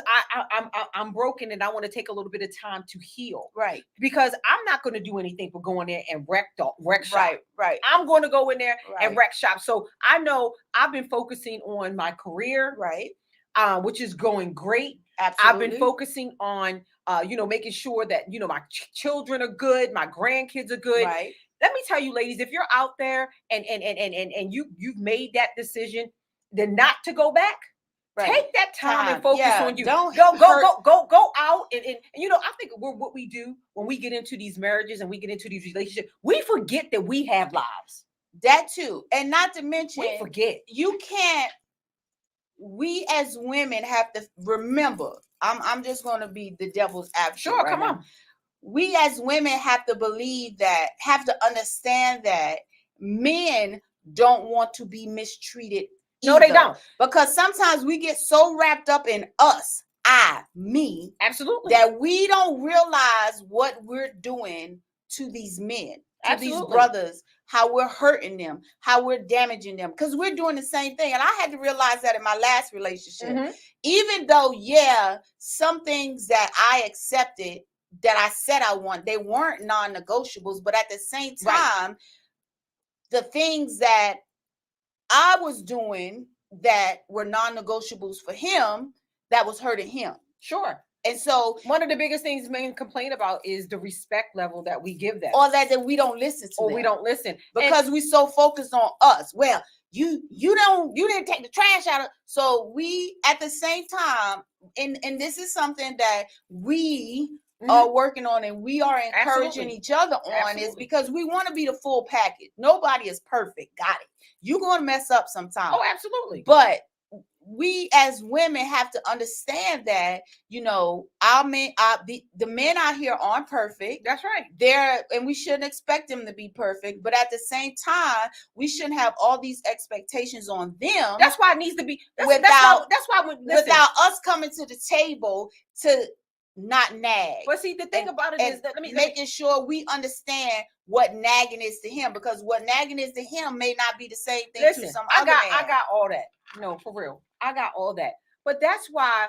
I'm broken and I want to take a little bit of time to heal. Right. Because I'm not going to do anything for going there and wreck shop. Right. I'm going to go in there and wreck shop. So I know I've been focusing on my career. Right. Which is going great. Absolutely. I've been focusing on, making sure that, my children are good. My grandkids are good. Right. Let me tell you, ladies, if you're out there and you've made that decision, then not to go back. Right. Take that time and focus on you. Don't go out and I think what we do when we get into these marriages and we get into these relationships, we forget that we have lives. That too, and not to mention, we forget. We as women have to remember. I'm just going to be the devil's advocate. Sure, come on. We as women have to understand that men don't want to be mistreated. No, they don't. Because sometimes we get so wrapped up in us, me, absolutely, that we don't realize what we're doing to these men, to these brothers, how we're hurting them, how we're damaging them, because we're doing the same thing. And I had to realize that in my last relationship, even though, some things that I accepted that I said I want, they weren't non-negotiables, but at the same time, the things that I was doing that were non-negotiables for him, that was hurting him. Sure. And so one of the biggest things men complain about is the respect level that we give them. Or that we don't listen to them. We don't listen. Because we're so focused on us. Well, you didn't take the trash out of. So we at the same time, and this is something that we are working on, and we are encouraging each other on, is because we want to be the full package. Nobody is perfect. Got it. You're going to mess up sometime. Oh, absolutely. But we as women have to understand that, you know, our men, the men out here aren't perfect. That's right. And we shouldn't expect them to be perfect. But at the same time, we shouldn't have all these expectations on them. That's why it needs to be without us coming to the table to not nag. But see, the thing about it is that making sure we understand what nagging is to him, because what nagging is to him may not be the same thing to some other man. I got all that. No, for real. I got all that. But that's why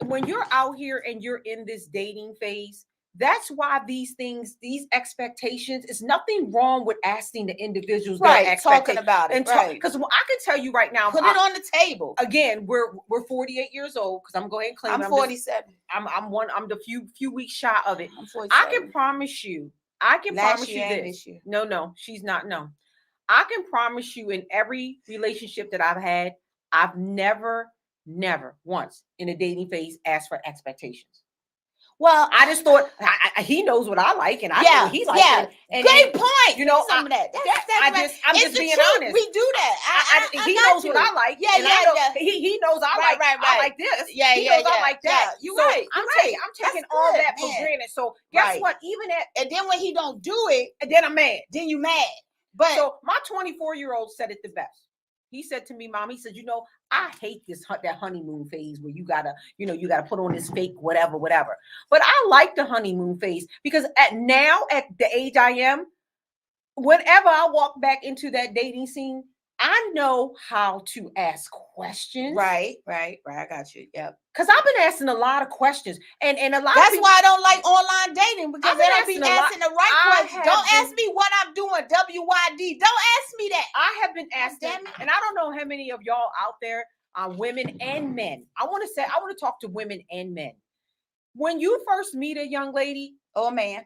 when you're out here and you're in this dating phase, that's why these things, these expectations, is nothing wrong with asking the individuals talking about it. And because I can tell you right now, put it on the table. Again, we're 48 years old, because I'm going to claim I'm 47. I'm the few weeks shy of it. I'm 47. I can promise you this. No, she's not. No, I can promise you, in every relationship that I've had, I've never once in a dating phase asked for expectations. Well, I just thought he knows what I like, and I know what he likes. Yeah, great point. You know, some of that. I'm just being honest. We do that. He knows what I like. Yeah. He knows I like this. Yeah, he knows I like that. You're right. I'm taking all that for granted. So guess what? And then when he don't do it, and then I'm mad. Then you mad. But so my 24-year-old said it the best. He said to me, Mom, he said, you know, I hate that honeymoon phase where you gotta put on this fake whatever. But I like the honeymoon phase, because at the age I am, whenever I walk back into that dating scene, I know how to ask questions. Right. I got you. Yep. Because I've been asking a lot of questions, and a lot. That's why I don't like online dating, because they don't be asking the right questions. Don't ask me what I'm doing. WYD. Don't ask me that. I have been asking, and I don't know how many of y'all out there are women and men. I want to talk to women and men. When you first meet a young lady or man,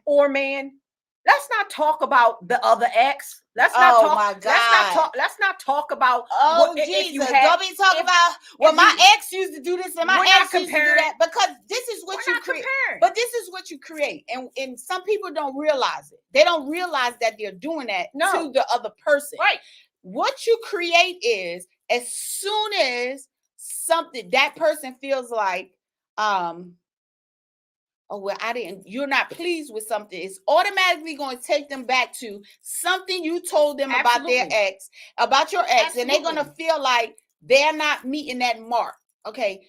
let's not talk about the other ex. Let's not talk about. Oh, Jesus! Don't be talking about. Well, my ex used to do this, and my ex used to do that. Because this is what you create. But this is what you create, and some people don't realize it. They don't realize that they're doing that to the other person. Right. What you create is, as soon as something that person feels like, you're not pleased with something, it's automatically going to take them back to something you told them about your ex, and they're going to feel like they're not meeting that mark. Okay.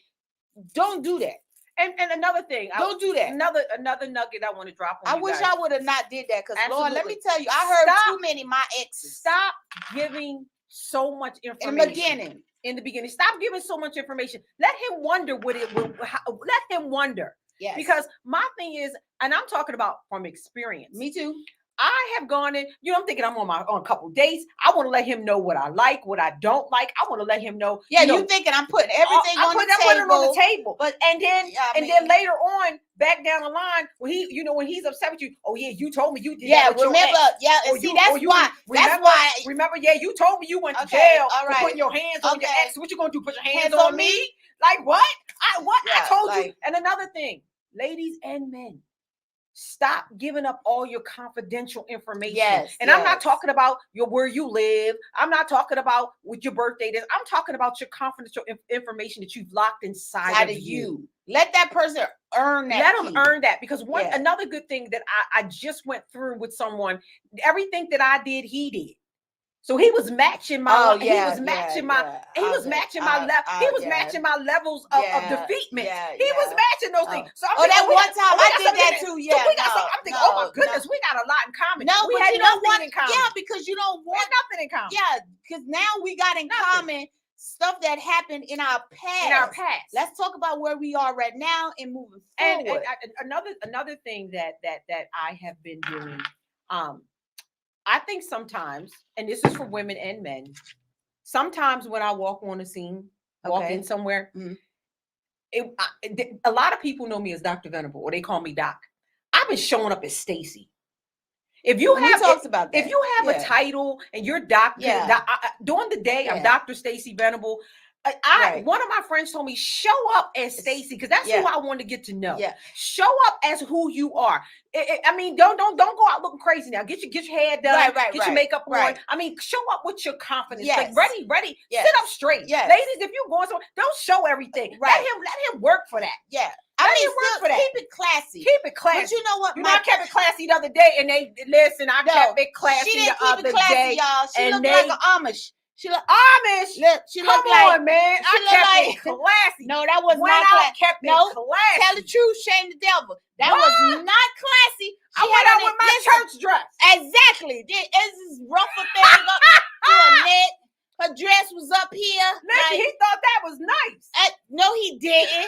Don't do that. And another thing, don't do that. Another nugget I want to drop on I wish I would have not did that, because Lord, let me tell you, I heard too many my exes. Stop giving so much information. In the beginning. Stop giving so much information. Let him wonder let him wonder. Yes. Because my thing is, and I'm talking about from experience. Me too. I have gone in, I'm thinking I'm on a couple dates. I want to let him know what I like, what I don't like. I want to let him know. Yeah, you thinking I'm putting everything on the table. But and then later on, back down the line, when he's upset with you, oh yeah, you told me you did. Yeah, remember, that's why. Remember, you told me you went to jail. All right, putting your hands on your ex. What you gonna do? Put your hands on me? Like what? I told you. And another thing, ladies and men, stop giving up all your confidential information. Yes. I'm not talking about where you live. I'm not talking about what your birthday is. I'm talking about your confidential information that you've locked inside of you. Let that person earn that. Let them earn that. Because another good thing that I just went through with someone, everying that I did, he did. So he was matching my levels of defeatment. He was matching those things. So I'm that one time I did that too. Yeah. So I'm thinking, oh my goodness, we got a lot in common. No, we but had you don't want in common. Yeah, because you don't want nothing in common. Yeah, because now we got in common stuff that happened in our past. Let's talk about where we are right now and moving forward. And another thing that I have been doing, I think sometimes, and this is for women and men, sometimes when I walk on a scene, walk in somewhere, a lot of people know me as Dr. Venable, or they call me Doc. I've been showing up as Stacy. If you we have talked about that. if you have a title and you're doctor, during the day, I'm Dr. Stacey Venable. One of my friends told me, show up as Stacey, because that's who I want to get to know. Yeah. Show up as who you are. I mean, don't go out looking crazy now. Get your hair done, get your makeup on. I mean, show up with your confidence. Yes. Like ready. Sit up straight. Yes. Ladies, if you're going somewhere, don't show everything. Right. Let him work for that. Yeah. Let him work for that. Keep it classy. Keep it classy. But you know what? I kept it classy the other day, and they listen. I kept it classy she didn't the other keep it classy, day, y'all. She and looked like an Amish. She look Amish. She Come looked like, on, man. I kept it classy. No, that was when not I classy. kept it classy. Tell the truth, shame the devil. That was not classy. I went out with my church dress. Exactly. This is ruffle thing up to her neck. Her dress was up here. Listen, he thought that was nice. No, he didn't.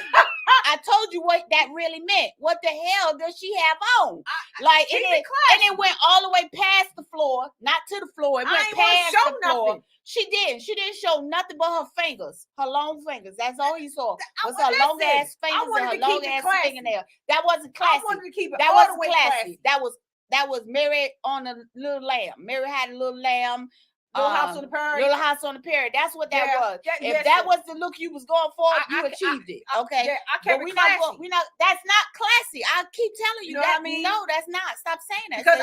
I told you what that really meant. What the hell does she have on? And it went all the way past the floor, not to the floor. It went past the floor. Nothing. She didn't show nothing but her fingers, her long fingers. That's all he saw. Was her long ass fingers and her long ass fingernail. That wasn't classy. I wanted to keep it that all wasn't the way classy. That was Mary on a little lamb. Mary had a little lamb. Little House on the Prairie. Little House on the Prairie. That's what that was. If that was the look you was going for, you achieved it. Okay. I kept it classy. We not. That's not classy. I keep telling you, know what I mean? No, that's not. Stop saying that. Because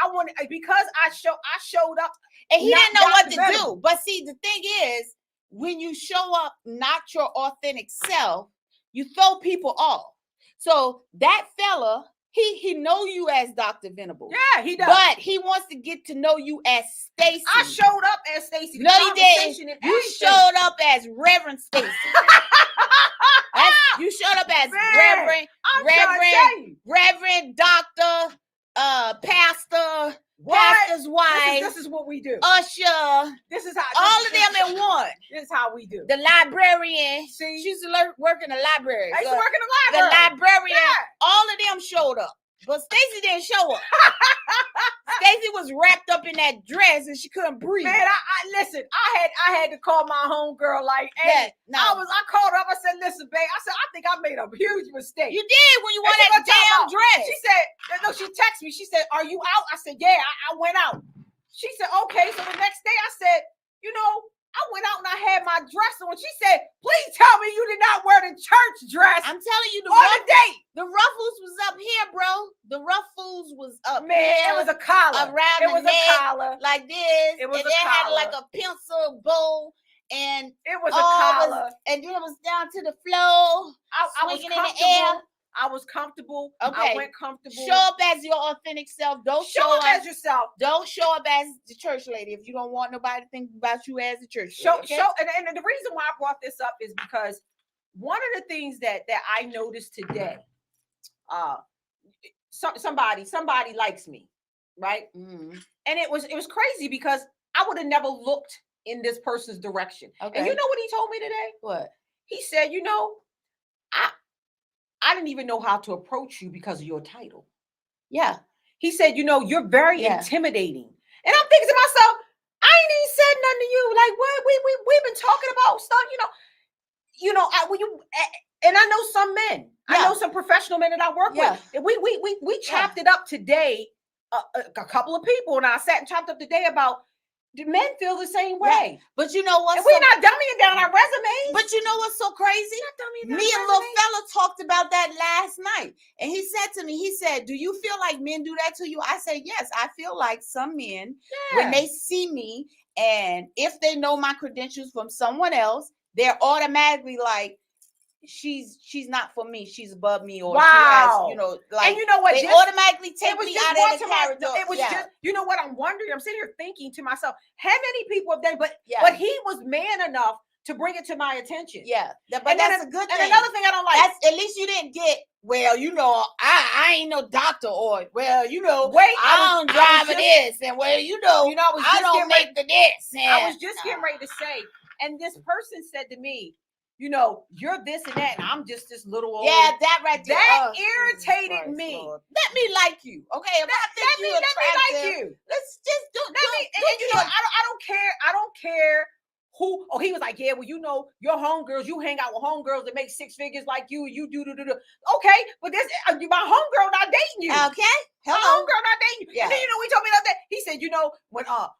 I wanted, because I showed up, and he didn't know what to do. But see, the thing is, when you show up not your authentic self, you throw people off. So that fella, he know you as Dr. Venable. Yeah, he does. But he wants to get to know you as Stacey. I showed up as Stacey. No, you didn't. You showed up as Reverend Stacey. You showed up as Reverend Doctor, Pastor, Pastor's wife. This is what we do. Usher. This is how all of them in one. This is how we do. The librarian. See, she used to work in the library. I used to work in the library. The librarian. All of them showed up. But Stacey didn't show up. Stacey was wrapped up in that dress and she couldn't breathe. Man, listen. I had to call my homegirl. Like, hey, I called her up. I said, listen, babe. I said, I think I made a huge mistake. You did when you wore that damn dress. She said, no. She texted me. She said, are you out? I said, yeah. I went out. She said, okay. So the next day, I said, I went out and I had my dress on. She said, please tell me you did not wear the church dress. I'm telling you, on the date. The ruffles was up here, bro. The ruffles was up here. Man, it was a collar. Around the neck, a collar. Like this. It was and a collar. Had like a pencil bow. And it was a collar. And then it was down to the floor. I was in the air. I was comfortable. Okay. I went comfortable. Show up as your authentic self. Don't show up as yourself. Don't show up as the church lady if you don't want nobody to think about you as a church lady. Okay? And the reason why I brought this up is because one of the things that I noticed today, somebody likes me, right? Mm-hmm. And it was crazy because I would have never looked in this person's direction. Okay. And you know what he told me today? What? He said, I didn't even know how to approach you because of your title. Yeah. He said, you're very intimidating. And I'm thinking to myself, I ain't even said nothing to you. Like, what? We've been talking about stuff, and I know some men. Yeah. I know some professional men that I work with. And we chopped it up today, a couple of people, and I sat and chopped up today about the men feel the same way. Yeah. But you know what? And we're not dumbing down our resumes. But you know what's so crazy? Me and little fella talked about that last night. And he said to me, he said, do you feel like men do that to you? I said, yes, I feel like some men, when they see me, and if they know my credentials from someone else, they're automatically like, she's not for me. She's above me, or she has, like, and you know what? They automatically take me out of the character. It was just, you know what? I'm wondering. I'm sitting here thinking to myself, how many people have done? But he was man enough to bring it to my attention. Yeah, but that's a good thing. And another thing I don't like. At least you didn't get. Well, I ain't no doctor, or I don't drive this, and I don't make the this. And I was just getting ready to say, and this person said to me, you're this and that, and I'm just this little old. Yeah, that right there. That irritated me. Lord. Let me like you, okay? Let me like you. Let's just do. I don't care. I don't care who. Oh, he was like, yeah, well, your homegirls. You hang out with homegirls that make six figures like you. You do. Okay, but my homegirl not dating you. Okay, my homegirl not dating you. Yeah. And then, we told me the other day, he said,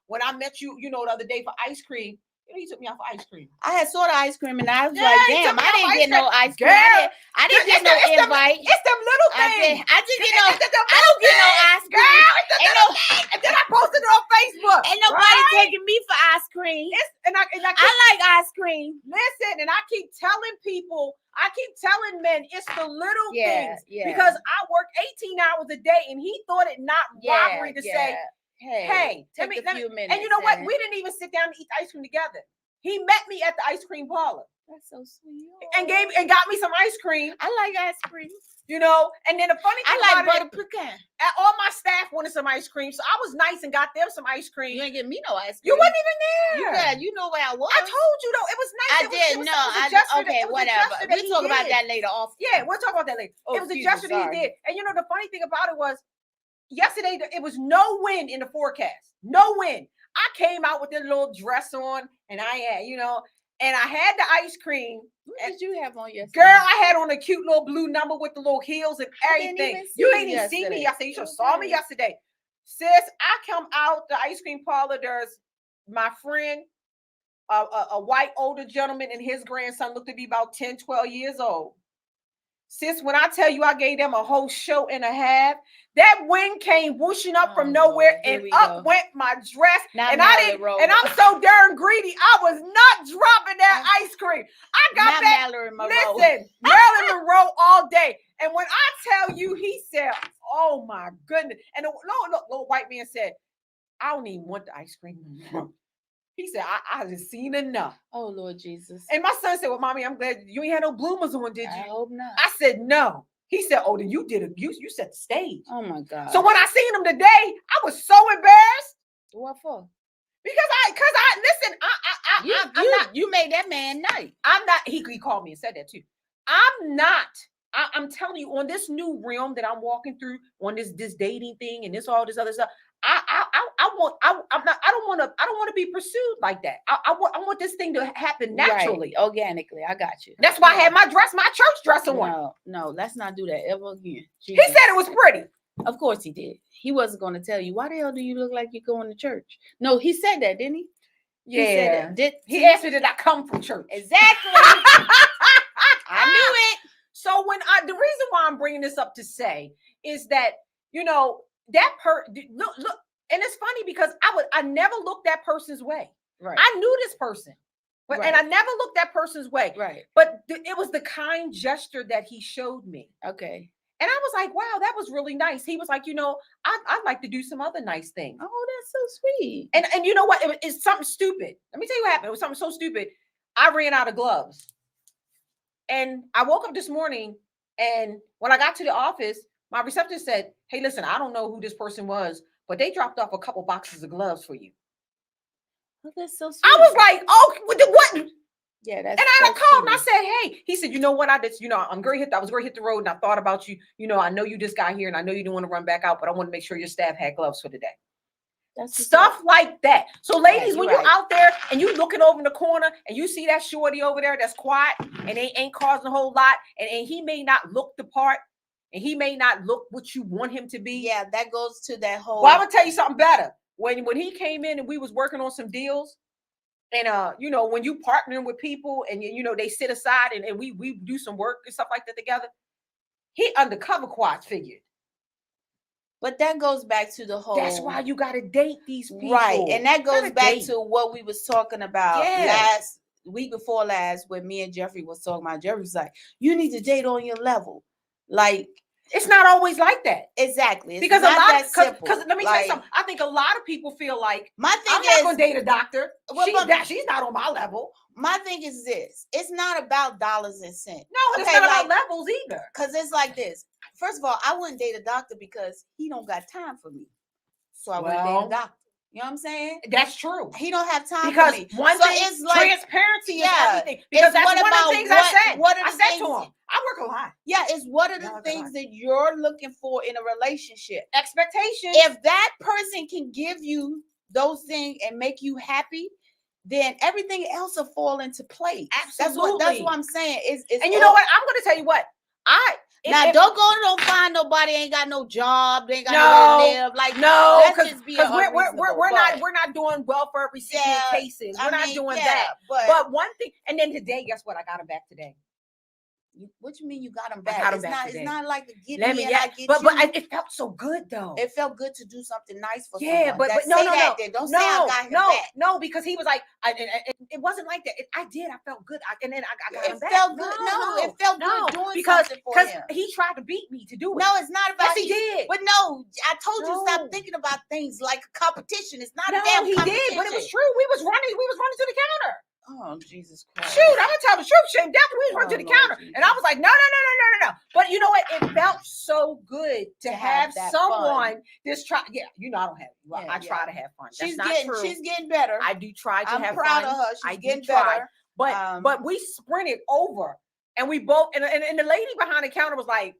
when I met you, the other day for ice cream, he took me out for ice cream. I had saw the ice cream and I was Yeah, like, he damn, took me I out didn't for get ice no cream. ice cream. I didn't get no invite. It's them little things. I didn't get no, I don't get no ice cream. Girl, it's the little things. And then I posted it on Facebook. Ain't nobody taking me for ice cream. And I I like ice cream. listen, and I keep telling people, men, it's the little things. Yeah. Because I work 18 hours a day, and he thought it not robbery to say, hey, take a few minutes. And you know what? We didn't even sit down and eat ice cream together. He met me at the ice cream parlor. That's so sweet. And got me some ice cream. I like ice cream. And then the funny thing I like about butter pecan. all my staff wanted some ice cream, so I was nice and got them some ice cream. You ain't get me no ice You cream. wasn't even there. You know where I was. I told you though, it was nice. I did. Okay, whatever. We'll talk about that later. Yeah, we'll talk about that later. Oh, it was a gesture that he did. And the funny thing about it was, yesterday it was no wind in the forecast. No wind. I came out with a little dress on, and I had, and I had the ice cream. What did you have on yesterday? Girl, I had on a cute little blue number with the little heels and everything. You ain't even seen me yesterday. You should have saw me yesterday. Sis, I come out the ice cream parlor. There's my friend, a white older gentleman, and his grandson looked to be about 10, 12 years old. Sis, when I tell you I gave them a whole show and a half, that wind came whooshing up from nowhere, and up went my dress. And I'm so darn greedy. I was not dropping that ice cream. I got that. Listen, Marilyn Monroe all day. And when I tell you, he said, "Oh my goodness!" And the little white man said, "I don't even want the ice cream anymore." He said, I just seen enough. Oh, Lord Jesus. And my son said, "Well, Mommy, I'm glad you ain't had no bloomers on, did you?" I hope not. I said, "No." He said, "Oh, then you did it. You set the stage." Oh my God. So when I seen him today, I was so embarrassed. What for? You made that man night. I'm not, he called me and said that too. I'm telling you, on this new realm that I'm walking through, on this dating thing and all this other stuff, I don't want to be pursued like that. I want this thing to happen naturally, right, organically. I got you. That's why I had my church dress on. No, let's not do that ever again. Jesus. He said it was pretty. Of course he did. He wasn't going to tell you, why the hell do you look like you're going to church? No, he said that, didn't he? Yeah. He asked me, did I come from church? Exactly. I knew it. So the reason why I'm bringing this up to say is that, look, and it's funny because I never looked that person's way. Right. I knew this person, but right. And I never looked that person's way. Right. But it was the kind gesture that he showed me. Okay. And I was like, wow, that was really nice. He was like, I'd like to do some other nice things. Oh, that's so sweet. And you know what? It's something stupid. Let me tell you what happened. It was something so stupid. I ran out of gloves. And I woke up this morning, and when I got to the office, my receptionist said, "Hey, listen, I don't know who this person was, but they dropped off a couple boxes of gloves for you." Oh, that's so sweet. I was like, "Oh, what?" Yeah, that's. And I called and I said, "Hey," he said, "You know what? I was going to hit the road, and I thought about you. I know you just got here, and I know you didn't want to run back out, but I want to make sure your staff had gloves for today." That's stuff like that. So, ladies, when you're out there and you looking over in the corner and you see that shorty over there that's quiet and they ain't causing a whole lot, and he may not look the part, and he may not look what you want him to be. Yeah, that goes to that whole. Well, I'm gonna tell you something better. When he came in and we was working on some deals, and when you partnering with people and they sit aside and we do some work and stuff like that together, he undercover quads figured. But that goes back to the whole. That's why you got to date these people. Right. And that goes back to what we was talking about week before last, when me and Jeffrey was talking about. Jeffrey was like, you need to date on your level. Like, it's not always like that. Exactly. It's because not that simple. Because let me tell you something. I think a lot of people feel like, I'm not going to date a doctor. She's not on my level. My thing is this. It's not about dollars and cents. No, it's not about levels either. Because it's like this. First of all, I wouldn't date a doctor because he don't got time for me. So I wouldn't date a doctor. You know what I'm saying? That's true. He don't have time because for me. One thing, it's like transparency is everything. Because that's one of the things I said. I said to him, I work a lot. Yeah, it's one of the things that you're looking for in a relationship. Expectations. If that person can give you those things and make you happy, then everything else will fall into place. Absolutely. That's what I'm saying. And you know what? I'm going to tell you what. Now don't find nobody ain't got no job, they ain't got nowhere to live. Like because we're not doing welfare recipient cases. We're not doing that. But one thing, and then today, guess what? I got him back today. What you mean you got him back? It's not like a get me and I get but you. But it felt so good though. It felt good to do something nice for someone. But no. Don't say I got him back. No, because he was like, it wasn't like that. I felt good. And then I got him back. It felt good. It felt good doing something for him. Because he tried to beat me to do it. No, it's not about. Yes, he did. But no, I told you stop thinking about things like a competition. It's not a damn competition. He did, but it was true. We was running to the counter. Oh, Jesus Christ. Shoot, I'm gonna tell the truth. Shame definitely we went to the counter. Jesus. And I was like, no. But you know what? It felt so good to have someone fun. Just try. Yeah, I don't have I try to have fun. She's getting better. I do try to have fun. I'm proud of her. She's getting better. But we sprinted over and we both and the lady behind the counter was like,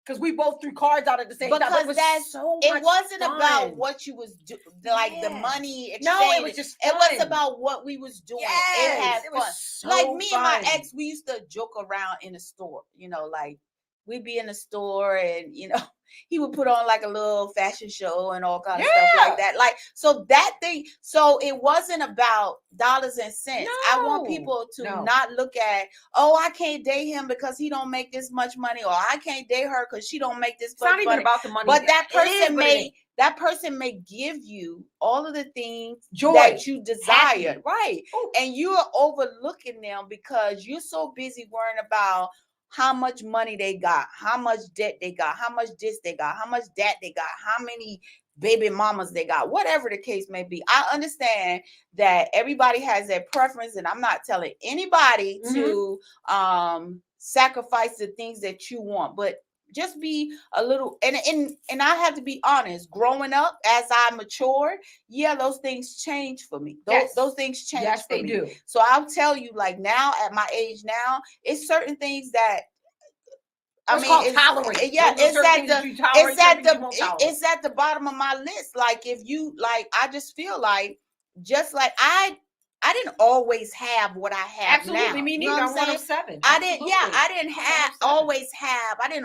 because we both threw cards out at the same time. Because it wasn't about what you was doing, like the money exchange. No, it was just fun. It was about what we was doing. Yes, it was so like me and my ex, we used to joke around in the store. Like we'd be in the store and he would put on like a little fashion show and all kinds of stuff like that. Like so it wasn't about dollars and cents. I want people to not look at, I can't date him because he don't make this much money, or I can't date her because she don't make this much money. It's not even about the money. But that person may give you all of the things joy that you desire. Happy. Right. Ooh. And you're overlooking them because you're so busy worrying about how much money they got, how much debt they got, how much this they got, how much that they got, how many baby mamas they got, whatever the case may be. I understand that everybody has their preference, and I'm not telling anybody to sacrifice the things that you want, but just be a little, and I have to be honest, growing up as I matured, those things change for me. Those things change for me. Yes, they do. So I'll tell you, like now at my age now, it's certain things that it's tolerate. Yeah, it's at the bottom of my list. Like if you I just feel like I didn't always have what I have now. Absolutely, me neither. I'm one of 7. I didn't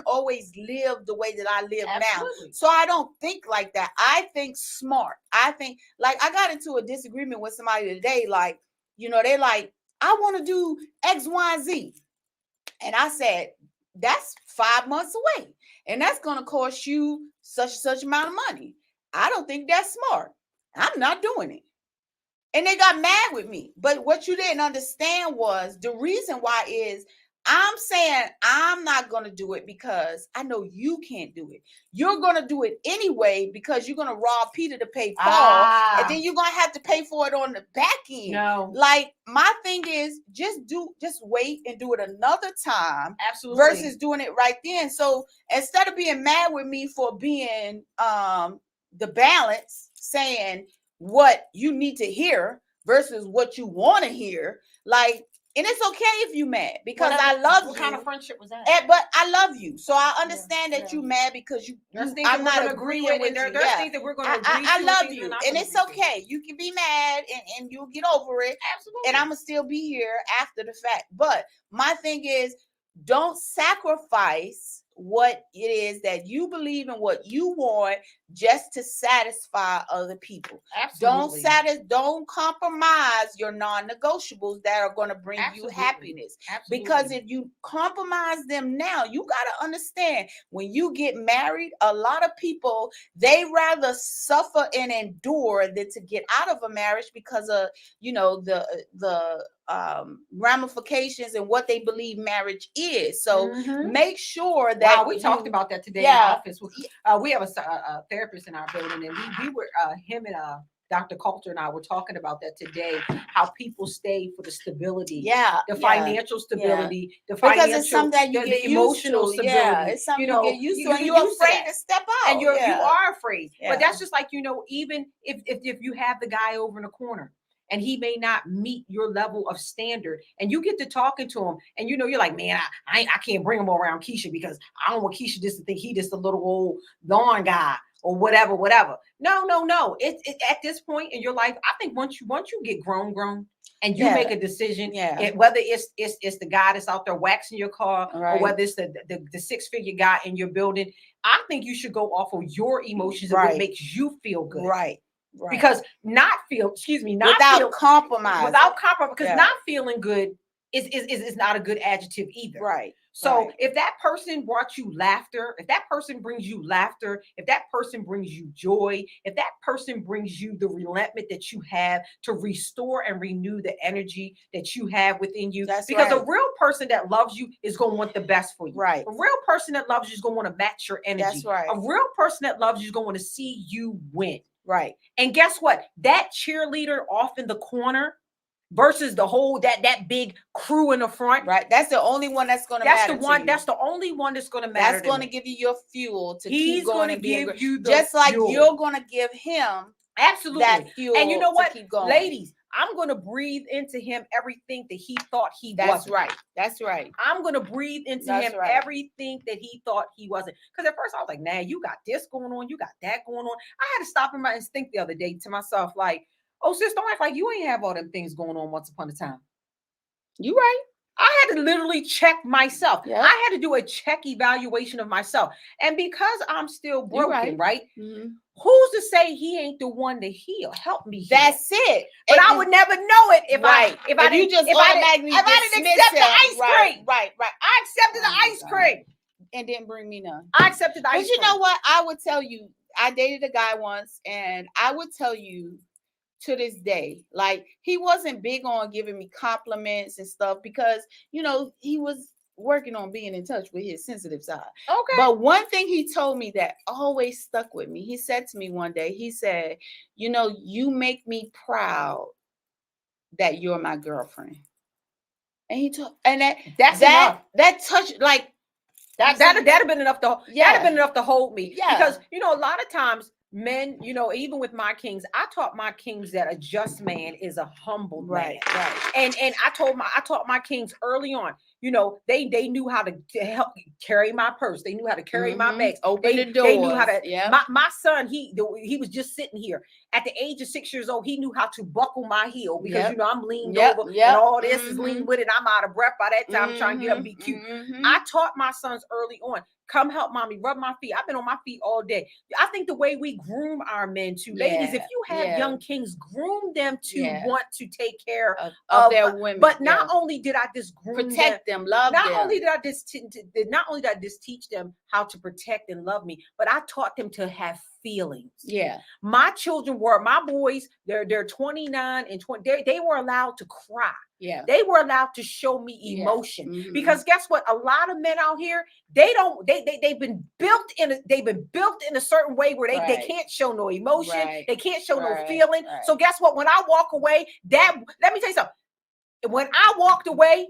always live the way that I live now. So I don't think like that. I think smart. I think like I got into a disagreement with somebody today. Like, they like, I want to do X, Y, Z. And I said, that's 5 months away. And that's going to cost you such and such amount of money. I don't think that's smart. I'm not doing it. And they got mad with me. But what you didn't understand was the reason why is I'm saying I'm not going to do it because I know you can't do it. You're going to do it anyway because you're going to rob Peter to pay Paul. And then you're going to have to pay for it on the back end. No. Like my thing is just wait and do it another time. Absolutely. Versus doing it right then. So instead of being mad with me for being the balance, saying what you need to hear versus what you want to hear, like, and it's okay if you mad because I love you. What kind of friendship was that? But I love you, so I understand that you mad because I'm not agreeing with you. There's things that we're going to agree. I love you, and it's okay. You can be mad, and you'll get over it. Absolutely. And I'm gonna still be here after the fact. But my thing is, don't sacrifice what it is that you believe in, what you want, just to satisfy other people. Absolutely. Don't compromise your non-negotiables that are going to bring you happiness. Absolutely. Because if you compromise them now, you got to understand when you get married, a lot of people, they rather suffer and endure than to get out of a marriage because of the ramifications and what they believe marriage is. So make sure that we talked about that today in the office. We have a therapist in our building, and we were him and Dr. Coulter and I were talking about that today, how people stay for the stability, the financial stability, the financial, because it's something that you get emotional used to. stability. It's something you get used to, and you're afraid to step out. And you are afraid. But that's just like, even if you have the guy over in the corner and he may not meet your level of standard, and you get to talking to him, and you're like, man, I can't bring him around Kecia because I don't want Kecia just to think he just a little old lawn guy or whatever. No. It's at this point in your life, I think once you get grown, and you make a decision, whether it's the guy that's out there waxing your car, or whether it's the 6-figure guy in your building. I think you should go off of your emotions and what makes you feel good. Right. Because without compromise, because not feeling good is not a good adjective either. Right. So if that person brought you laughter, if that person brings you laughter, if that person brings you joy, if that person brings you the relentless that you have to restore and renew the energy that you have within you, because a real person that loves you is going to want the best for you. Right. A real person that loves you is going to want to match your energy. That's right. A real person that loves you is going to want to see you win. Right. And guess what? That cheerleader off in the corner versus the whole that big crew in the front. Right. That's the only one that's going to matter. That's the only one that's going to matter. That's going to give you your fuel to keep going and be give you just like you're going to give him absolutely that fuel. And you know what, keep going. Ladies, I'm going to breathe into him everything that he thought he wasn't. That's right. I'm going to breathe into him everything that he thought he wasn't. Because at first I was like, nah, you got this going on, you got that going on. I had to stop in my instinct the other day to myself, like, oh, sis, don't act like you ain't have all them things going on once upon a time. You right. I had to literally check myself. Yep. I had to do a check evaluation of myself. And because I'm still broken, right? Mm-hmm. Who's to say he ain't the one to heal? Help me heal. That's it. But I would never know it if I didn't accept the ice cream. Right. I accepted the ice cream. And didn't bring me none. I accepted the ice cream. But you know what? I would tell you, I dated a guy once, and I would tell you to this day, like, he wasn't big on giving me compliments and stuff because, you know, he was working on being in touch with his sensitive side. Okay. But one thing he told me that always stuck with me, he said to me one day, he said, you know, you make me proud that you're my girlfriend. And he told, and that touched, like, that'd have been enough to that'd have been enough to hold me. Yeah. Because, you know, a lot of times men, you know, even with my kings, I taught my kings that a just man is a humble man. Right. And I taught my kings early on, you know, they knew how to help carry my purse. They knew how to carry my bags. Open the door. They knew how to. Yeah. My son, he was just sitting here at the age of 6 years old. He knew how to buckle my heel because you know I'm leaned over and all this is lean with it. I'm out of breath by that time. I'm trying to get up and be cute. I taught my sons early on. Come help mommy, rub my feet. I've been on my feet all day. I think the way we groom our men too, ladies, if you have young kings, groom them to want to take care of their women. But not only did I just groom protect them, love them. Not only did I just teach them how to protect and love me, but I taught them to have feelings. Yeah. My children were, my boys, they're 29 and 20. They were allowed to cry. Yeah. They were allowed to show me emotion. Because guess what? A lot of men out here, they've been built in a certain way where they can't show no emotion. They can't show no feeling. So guess what? When I walk away, let me tell you something. When I walked away,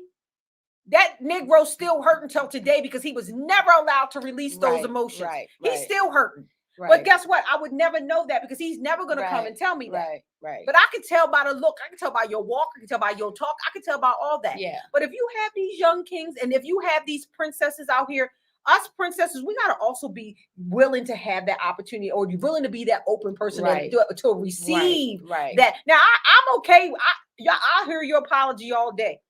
that Negro still hurt until today because he was never allowed to release those emotions. He's still hurting. But guess what? I would never know that because he's never going to come and tell me that. But I can tell by the look. I can tell by your walk. I can tell by your talk. I can tell by all that. Yeah. But if you have these young kings and if you have these princesses out here, us princesses, we got to also be willing to have that opportunity or be willing to be that open person to receive that. Now, I'm okay. I hear your apology all day.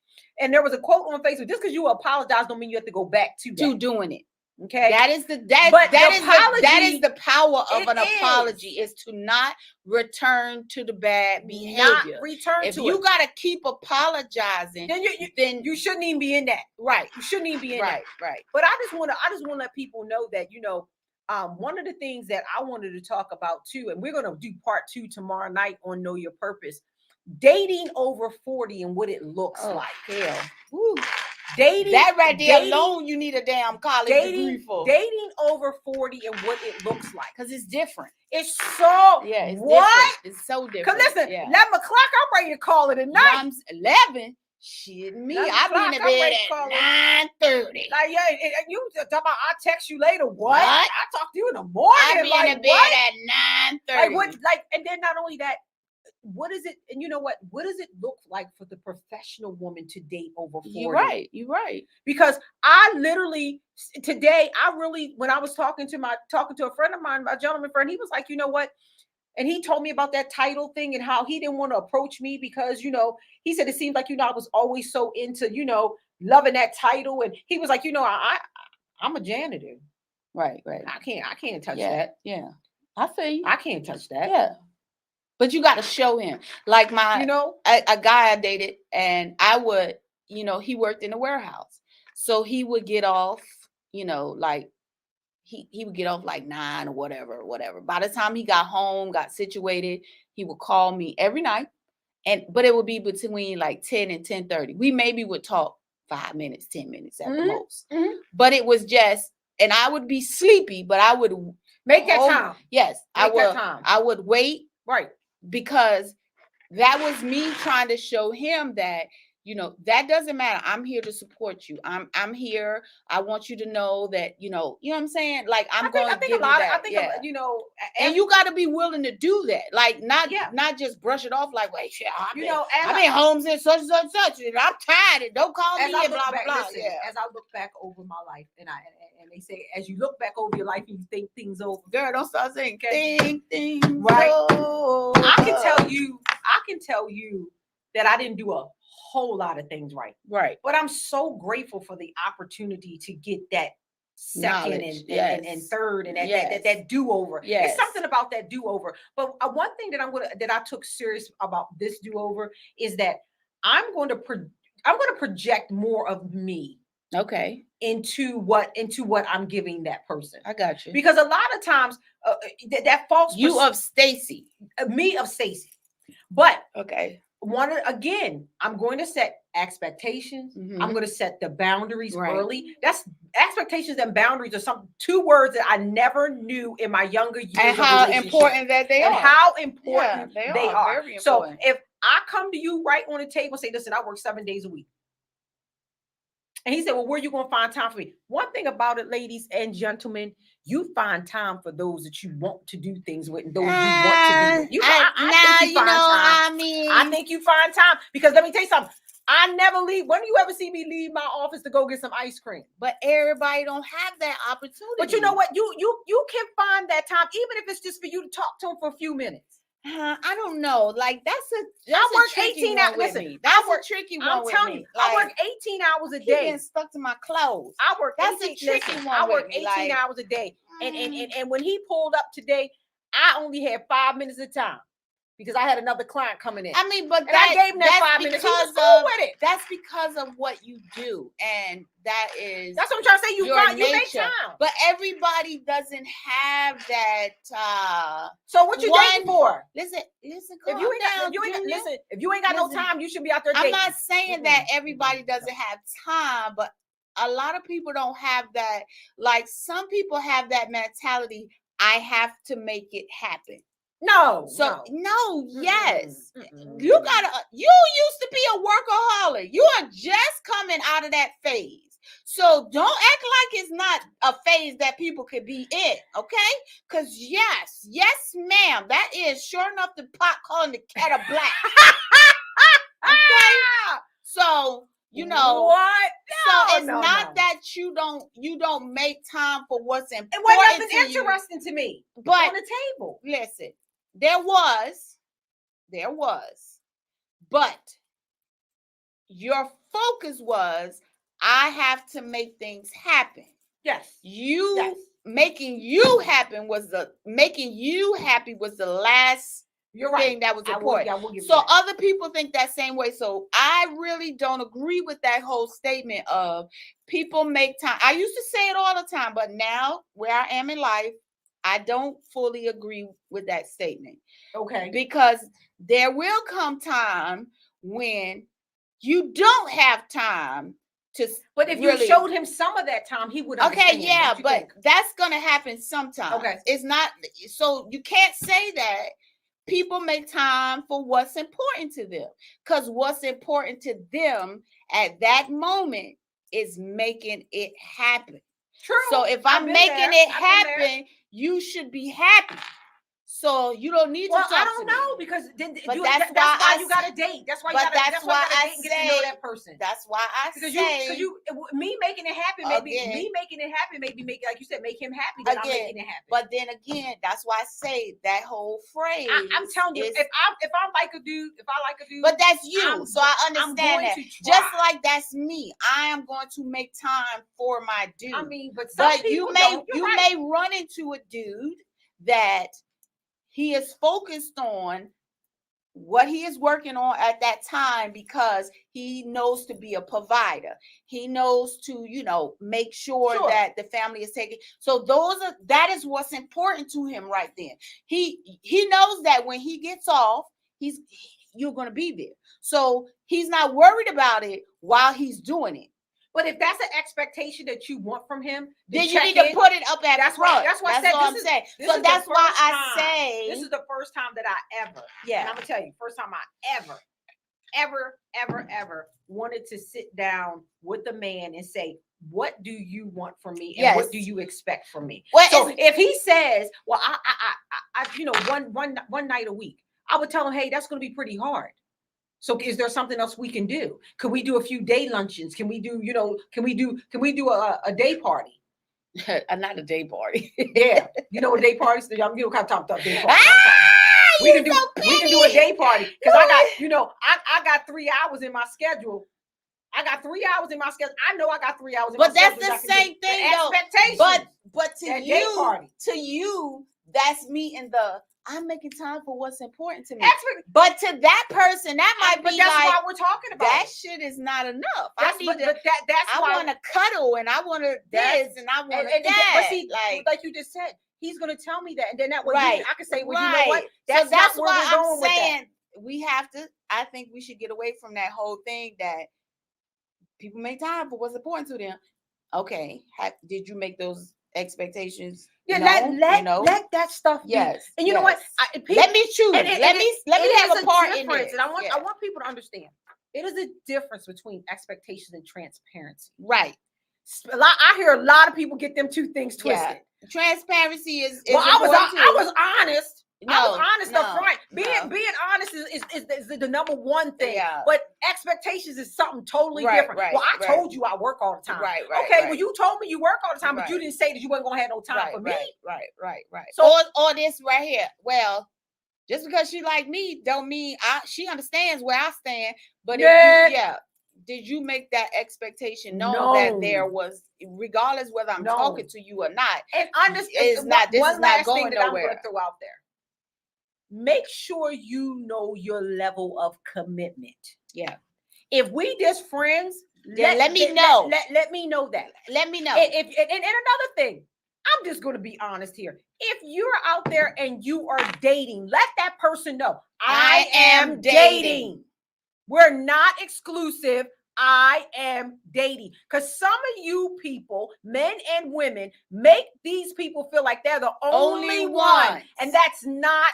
And there was a quote on Facebook, just because you apologize don't mean you have to go back to doing it. Okay. That is the power of an apology is to not return to the bad behavior. If you gotta keep apologizing, then you shouldn't even be in that. Right. You shouldn't even be in that. Right. But I just want to let people know that, you know, one of the things that I wanted to talk about too, and we're gonna do part 2 tomorrow night on Know Your Purpose. Dating over 40 and what it looks like. Hell. Woo. Dating that right there alone, you need a damn college degree for. Dating over 40 and what it looks like. Because it's different. It's so it's what? Different. It's so different. Because listen, 11 o'clock, I'm ready to call it a night. Mom's 11. Shit, me. I'll be in the bed at 9:30. Like, you talk about I'll text you later. What? I talk to you in the morning. I'll be in the bed at 9:30. And then not only that, what is it? And you know what? What does it look like for the professional woman to date over 40? You're right. Because I literally today, when I was talking to a friend of mine, my gentleman friend, he was like, you know what? And he told me about that title thing and how he didn't want to approach me because, he said it seemed like, I was always so into, loving that title. And he was like, I'm a janitor. Right. I can't touch Yeah, that. yeah. I feel you. I can't touch that. Yeah. But you got to show him. Like a guy I dated, and I would, he worked in a warehouse. So he would get off, like he would get off like 9 or whatever. By the time he got home, got situated, he would call me every night. But it would be between like 10 and 10:30. We maybe would talk 5 minutes, 10 minutes at the most. Mm-hmm. But it was just, and I would be sleepy, but I would make that time. Yes, I would wait. Right. Because that was me trying to show him that, that doesn't matter. I'm here to support you. I'm here. I want you to know that, you know what I'm saying? Like, I'm going to give you that. And you got to be willing to do that. Like, not just brush it off like, wait, shit, I've been home since such and such, and I'm tired, and don't call me, and blah, blah, blah. As I look back over my life, and they say, as you look back over your life, you think things over. Girl, don't start saying think things right. over. I can tell you that I didn't do a whole lot of things right. Right. But I'm so grateful for the opportunity to get that second and third and that do-over. Yes. It's something about that do-over. But one thing that I took serious about this do-over is that I'm going to project more of me. Okay. Into what I'm giving that person. I got you. Because a lot of times that false you of Stacy. Me of Stacy. But okay. I'm going to set expectations. Mm-hmm. I'm going to set the boundaries early. That's expectations and boundaries are two words that I never knew in my younger years. And how important that they are. And how important they are. Very important. So if I come to you right on the table and say, listen, I work 7 days a week. And he said, well, where are you going to find time for me? One thing about it, ladies and gentlemen, you find time for those that you want to do things with and those you want to be with. I think you find time. I think you find time because let me tell you something. I never leave. When do you ever see me leave my office to go get some ice cream? But everybody don't have that opportunity. But you know what? You can find that time, even if it's just for you to talk to him for a few minutes. I don't know. Like that's I work 18 hours. Listen, that's a tricky one. I'm telling you, I work 18 hours a day. Getting stuck to my clothes. I work. That's a tricky one. I work 18 hours a day, and when he pulled up today, I only had 5 minutes of time because I had another client coming in. I mean, but I gave him that 5 minutes. He was cool with it. That's because of what you do, and that's what I'm trying to say. You make time, but everybody doesn't have that. So what you dating for? Listen. If you ain't got no time, you should be out there dating. I'm not saying that everybody doesn't have time, but a lot of people don't have that. Like some people have that mentality. I have to make it happen. Yes. You used to be a workaholic. You are just coming out of that phase. So don't act like it's not a phase that people could be in, okay? Because yes, ma'am, that is sure enough the pot calling the kettle black. Okay? So what? So it's not that you don't make time for what's important. It wasn't nothing interesting to me. But on the table. Listen. There was, but your focus was, I have to make things happen. Yes. Making you happy was the last thing that was important. So other people think that same way. So I really don't agree with that whole statement of people make time. I used to say it all the time, but now where I am in life, I don't fully agree with that statement. Okay. Because there will come time when you don't have time to. But if you showed him some of that time, he would understand. Okay, yeah, but that's going to happen sometime. Okay. It's not, so you can't say that people make time for what's important to them. Because what's important to them at that moment is making it happen. True. So if I'm making it happen, you should be happy. So you don't need to Well, talk I don't to me. know because then But that's why you got to date. That's why you got to get to know that person. That's why I say me making it happen, maybe make, like you said, make him happy. Then I'm making it happen. But then again, that's why I say that whole phrase. I'm telling you, if I like a dude, but that's you. So I understand that. Just like that's me. I am going to make time for my dude. I mean, but you may run into a dude that he is focused on what he is working on at that time because he knows to be a provider. He knows to, make sure that the family is taken. So that is what's important to him right then. He knows that when he gets off, you're going to be there. So he's not worried about it while he's doing it. But if that's an expectation that you want from him, then you need to put it up at front. That's why I said I'm saying. So that's why I say this is the first time that I ever. Yeah. And I'm gonna tell you, first time I ever wanted to sit down with a man and say, what do you want from me, and what do you expect from me? Well, so if he says, well, I one night a week, I would tell him, hey, that's gonna be pretty hard. So is there something else we can do? Could we do a few day luncheons? Can we do, can we do a day party? Not a day party. Yeah. A day party. So y'all kind of talk about day party. We can do a day party. Because I got 3 hours in my schedule. I got 3 hours in my schedule. I know I got 3 hours in my schedule. But that's the same thing though. Expectations. But to you, that's me in the I'm making time for what's important to me. But to that person, that might be that's like, why we're talking about that shit is not enough. I want to cuddle and I want to this and I want to that. But see, like you just said, he's going to tell me that. And then that way I can say, well, you know what? That's why I'm saying we have to, I think we should get away from that whole thing that people make time for what's important to them. Okay. Did you make those expectations? Yeah, let that stuff be. Yes. And you know what? Let me choose. Let me have a part in this. And I want people to understand. It is a difference between expectations and transparency. Right. I hear a lot of people get them two things twisted. Yeah. Transparency is I was honest. I was honest up front. Being honest is the number one thing. Yeah. But expectations is something totally different. Well, I told you I work all the time. Well, you told me you work all the time, but you didn't say that you weren't gonna have no time for me. Right. So or this right here. Well, just because she like me don't mean she understands where I stand. But did you make that expectation known that there was, regardless whether I'm talking to you or not? And understand this is not going nowhere. I'm gonna throw out there. Make sure you know your level of commitment. Yeah. If we just friends, let me know. Let me know that. Let me know. And another thing, I'm just going to be honest here. If you're out there and you are dating, let that person know I am dating. We're not exclusive. I am dating. Because some of you people, men and women, make these people feel like they're the only one. And that's not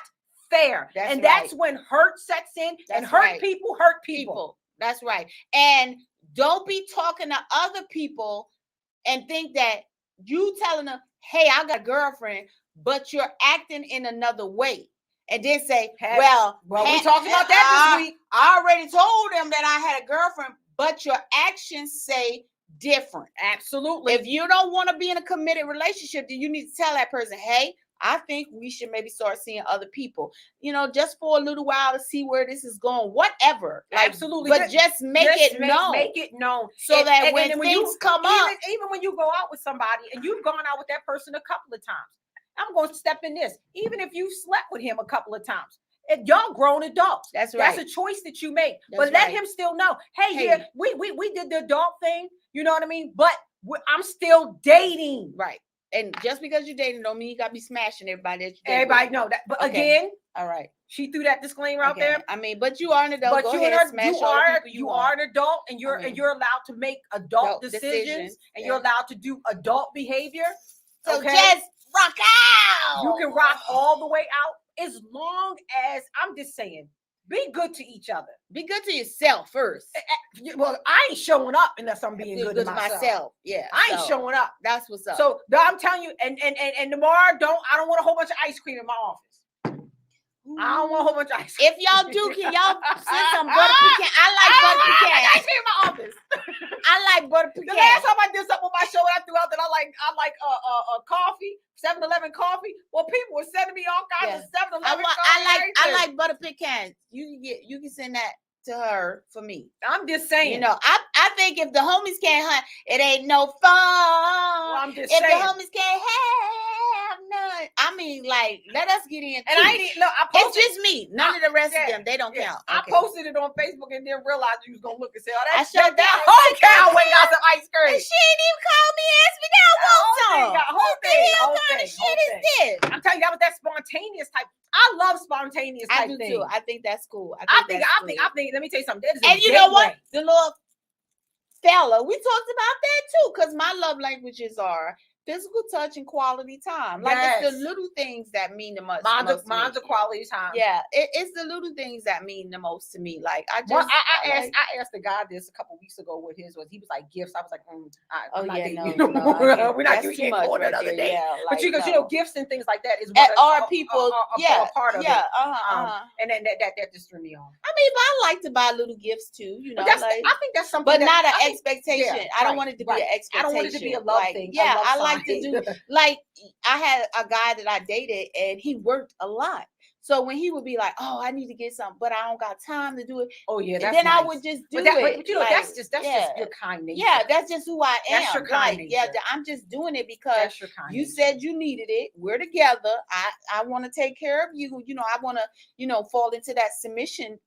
fair. That's when hurt sets in. And hurt people. That's right. And don't be talking to other people and think that you telling them, hey, I got a girlfriend, but you're acting in another way. And then say, well, we talked about that this week. I already told them that I had a girlfriend, but your actions say different. Absolutely. If you don't want to be in a committed relationship, then you need to tell that person, hey, I think we should maybe start seeing other people, just for a little while to see where this is going, whatever. Absolutely. But just make it known. Make it known. So that when things come up. Even when you go out with somebody and you've gone out with that person a couple of times, I'm going to step in this. Even if you slept with him a couple of times, y'all grown adults. That's right. That's a choice that you make. But let him still know, hey, we did the adult thing. You know what I mean? But I'm still dating. Right. And just because you're dating don't mean you gotta be smashing everybody that you date. Everybody know that. But again, all right. She threw that disclaimer out there. I mean, but you are an adult. But Go you ahead, smash you are an adult, and you're allowed to make adult decisions, and you're allowed to do adult behavior. So just rock out. You can rock all the way out as long as, I'm just saying, be good to each other. Be good to yourself first. Well, I ain't showing up unless I'm being good to myself. Yeah, I ain't showing up. That's what's up. So I'm telling you, and tomorrow, I don't want a whole bunch of ice cream in my office. I don't want a whole bunch of ice cream. If y'all do, can y'all send some butter pecan? I like butter pecan. I see in my office. I like butter pecan. The last time I did something on my show, I threw out that I like coffee, 7-Eleven coffee. Well, people were sending me all kinds of 7-Eleven coffee. I like butter pecans. You can send that to her for me. I'm just saying. You know, I think if the homies can't hunt, it ain't no fun. Well, I'm just saying. If the homies can't have none, I mean, like, let us get in. And I ain't look. I posted, it's just me. None of the rest of them, they don't count. I posted it on Facebook and didn't realize you was gonna look and say, "Oh, I showed that whole cow went out some ice cream." And she didn't even call me and ask me that I want some. What the hell kind of shit is this? I'm telling you, that was that spontaneous type. I love spontaneous type things. Too. I think that's cool. I think. Let me tell you something. That is and you know what? The little fella, we talked about that too, because my love languages are physical touch and quality time. Like it's the little things that mean the most. Mine's a quality time. Yeah, it's the little things that mean the most to me. Like I asked the guy this a couple weeks ago what his was. He was like gifts. I was like, we're not getting on another day. Yeah, like, but you know, gifts and things like that is what are people a part of it. And then that just threw me off. I mean, but I like to buy little gifts too. You know, I think that's something, but not an expectation. I don't want it to be an expectation. I don't want it to be a love thing. Yeah, I like to do like I had a guy that I dated and he worked a lot. So when he would be like, "Oh, I need to get something, but I don't got time to do it." Oh yeah, that's then nice. I would just do it. But you know, like, that's just your kind nature. Yeah, that's just who I am. That's your kind nature. Yeah, I'm just doing it because you said you needed it. We're together. I want to take care of you. You know, I want to, fall into that submission.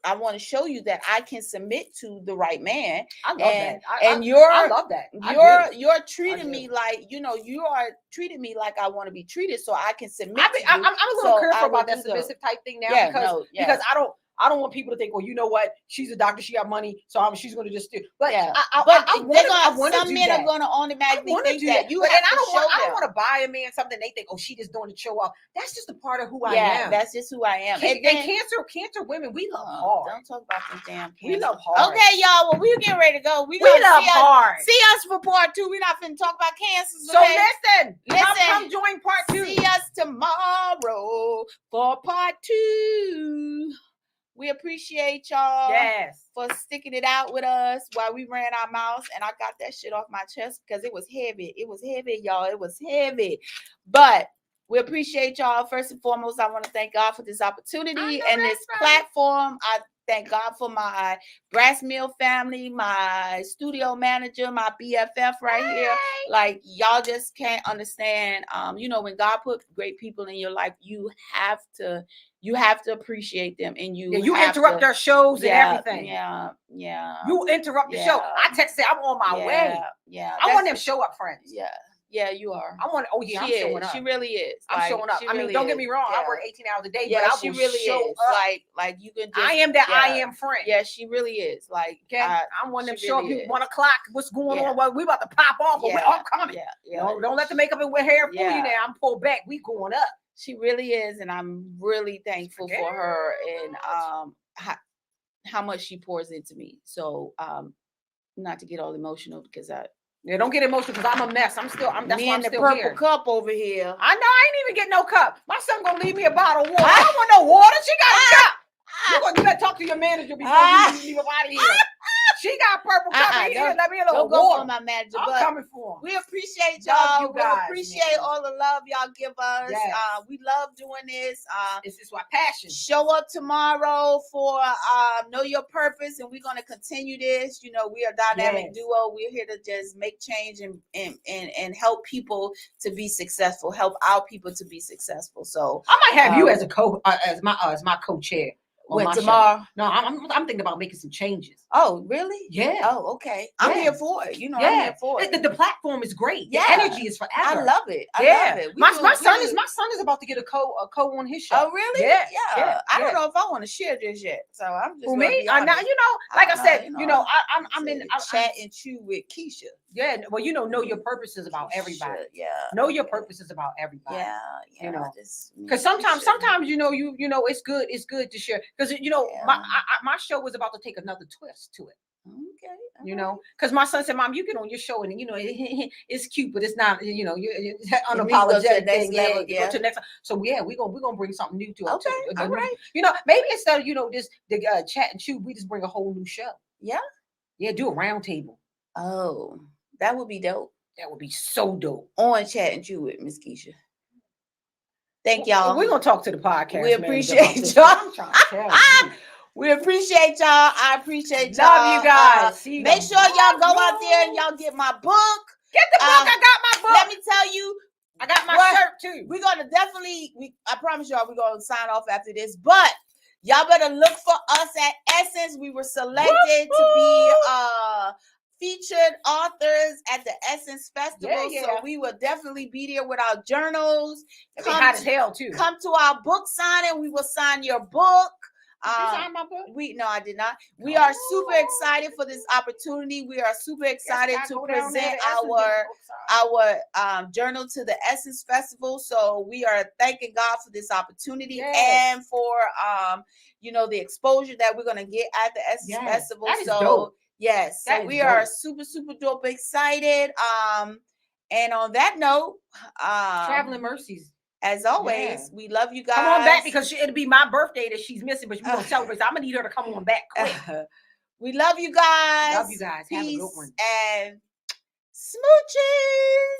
I want to show you that I can submit to the right man. I love that. I love that. You're treating me like, you are treating me like I want to be treated, so I can submit. I'm a little careful about that submissive type thing now because I don't want people to think, well, you know what? She's a doctor. She got money, so she's going to just do. But some men are going to automatically think that. You have to show them. I don't want to buy a man something they think, oh, she just doing it to show off. That's just a part of who I am. That's just who I am. And cancer women, we love hard. Don't talk about them damn cancer. We love hard. Okay, y'all. Well, we're getting ready to go. We love hard. See us for part 2. We're not finna talk about cancer. So listen. Come join part 2. See us tomorrow for part 2. We appreciate y'all for sticking it out with us while we ran our mouths. And I got that shit off my chest because it was heavy. It was heavy, y'all. It was heavy. But we appreciate y'all. First and foremost, I want to thank God for this opportunity and this platform. I thank God for my Brass Mill family, my studio manager, my BFF right here. Like, y'all just can't understand. When God put great people in your life, you have to appreciate them, and you interrupt their shows and everything. Yeah. You interrupt the show. I texted, I'm on my way. Yeah. I want them show up friends. Yeah, you are. I'm showing up. She really is. I'm showing up. I mean, don't get me wrong. I work 18 hours a day, but I will show up. Like you can. I am that I am friend. Yeah, she really is. Like, I'm one of them show up. 1 o'clock. What's going on? Well, we about to pop off. I'm coming. Don't let the makeup and hair fool you now. I'm pulled back. We going up. She really is, and I'm really thankful for her and how much she pours into me. So, not to get all emotional because don't get emotional because I'm a mess. That's why I'm still purple here. Cup over here. I know I ain't even get no cup. My son gonna leave me a bottle of water. I don't want no water. She got a cup. You better talk to your manager before you leave him out of here. She got purple cup. Let me a little water. For my manager. I'm coming for him. We appreciate y'all. We appreciate all the love y'all give us. Yes. We love doing this. This is my passion. Show up tomorrow for Know Your Purpose, and we're gonna continue this. We are a dynamic duo. We're here to just make change and help people to be successful. Help our people to be successful. So I might have you as my co-chair. When tomorrow? No, I'm thinking about making some changes. Oh, really? Yeah. Oh, okay. I'm here for it. I'm here for it. The platform is great. Yeah. The energy is forever. I love it. I love it. My son is about to get a co on his show. Oh, really? Yeah. I don't know if I want to share this yet. So I'm just me. Now like I said, I'm in chat and chew with Kecia. Yeah. Well, know your purpose is about everybody. Yeah. Know your purpose is about everybody. Yeah. Because sometimes it's good to share. Because my show was about to take another twist to it. Okay. You know, because my son said, "Mom, you get on your show and it's cute, but it's not. You're unapologetic thing. Level, go to the next. So we're gonna bring something new to it. Okay, all right. Maybe instead of the chat and chew, we just bring a whole new show. Yeah, do a round table. Oh, that would be dope. That would be so dope. On Chat and Chew with Ms.Kecia. Thank y'all. We're gonna talk to the podcast. We appreciate y'all. We appreciate y'all. I appreciate y'all. Love you guys. Make sure y'all go out there and y'all get my book. Get the book. I got my book. Let me tell you, I got my shirt too. We're gonna definitely. I promise y'all, we're gonna sign off after this. But y'all better look for us at Essence. We were selected to be featured authors at the Essence Festival. So we will definitely be there with our journals. Come hot as hell too. Come to our book signing. We will sign your book. Did you sign my book? No, I did not. We are super excited for this opportunity. We are super excited to present our journal to the Essence Festival. So we are thanking God for this opportunity and for the exposure that we're gonna get at the Essence Festival. That is dope. Yes, so we are super, super dope excited. And on that note, traveling mercies. As always, we love you guys. Come on back because it'll be my birthday that she's missing, but we're gonna celebrate. So I'm gonna need her to come on back quick. We love you guys. Love you guys. Peace have a good one. And smooches.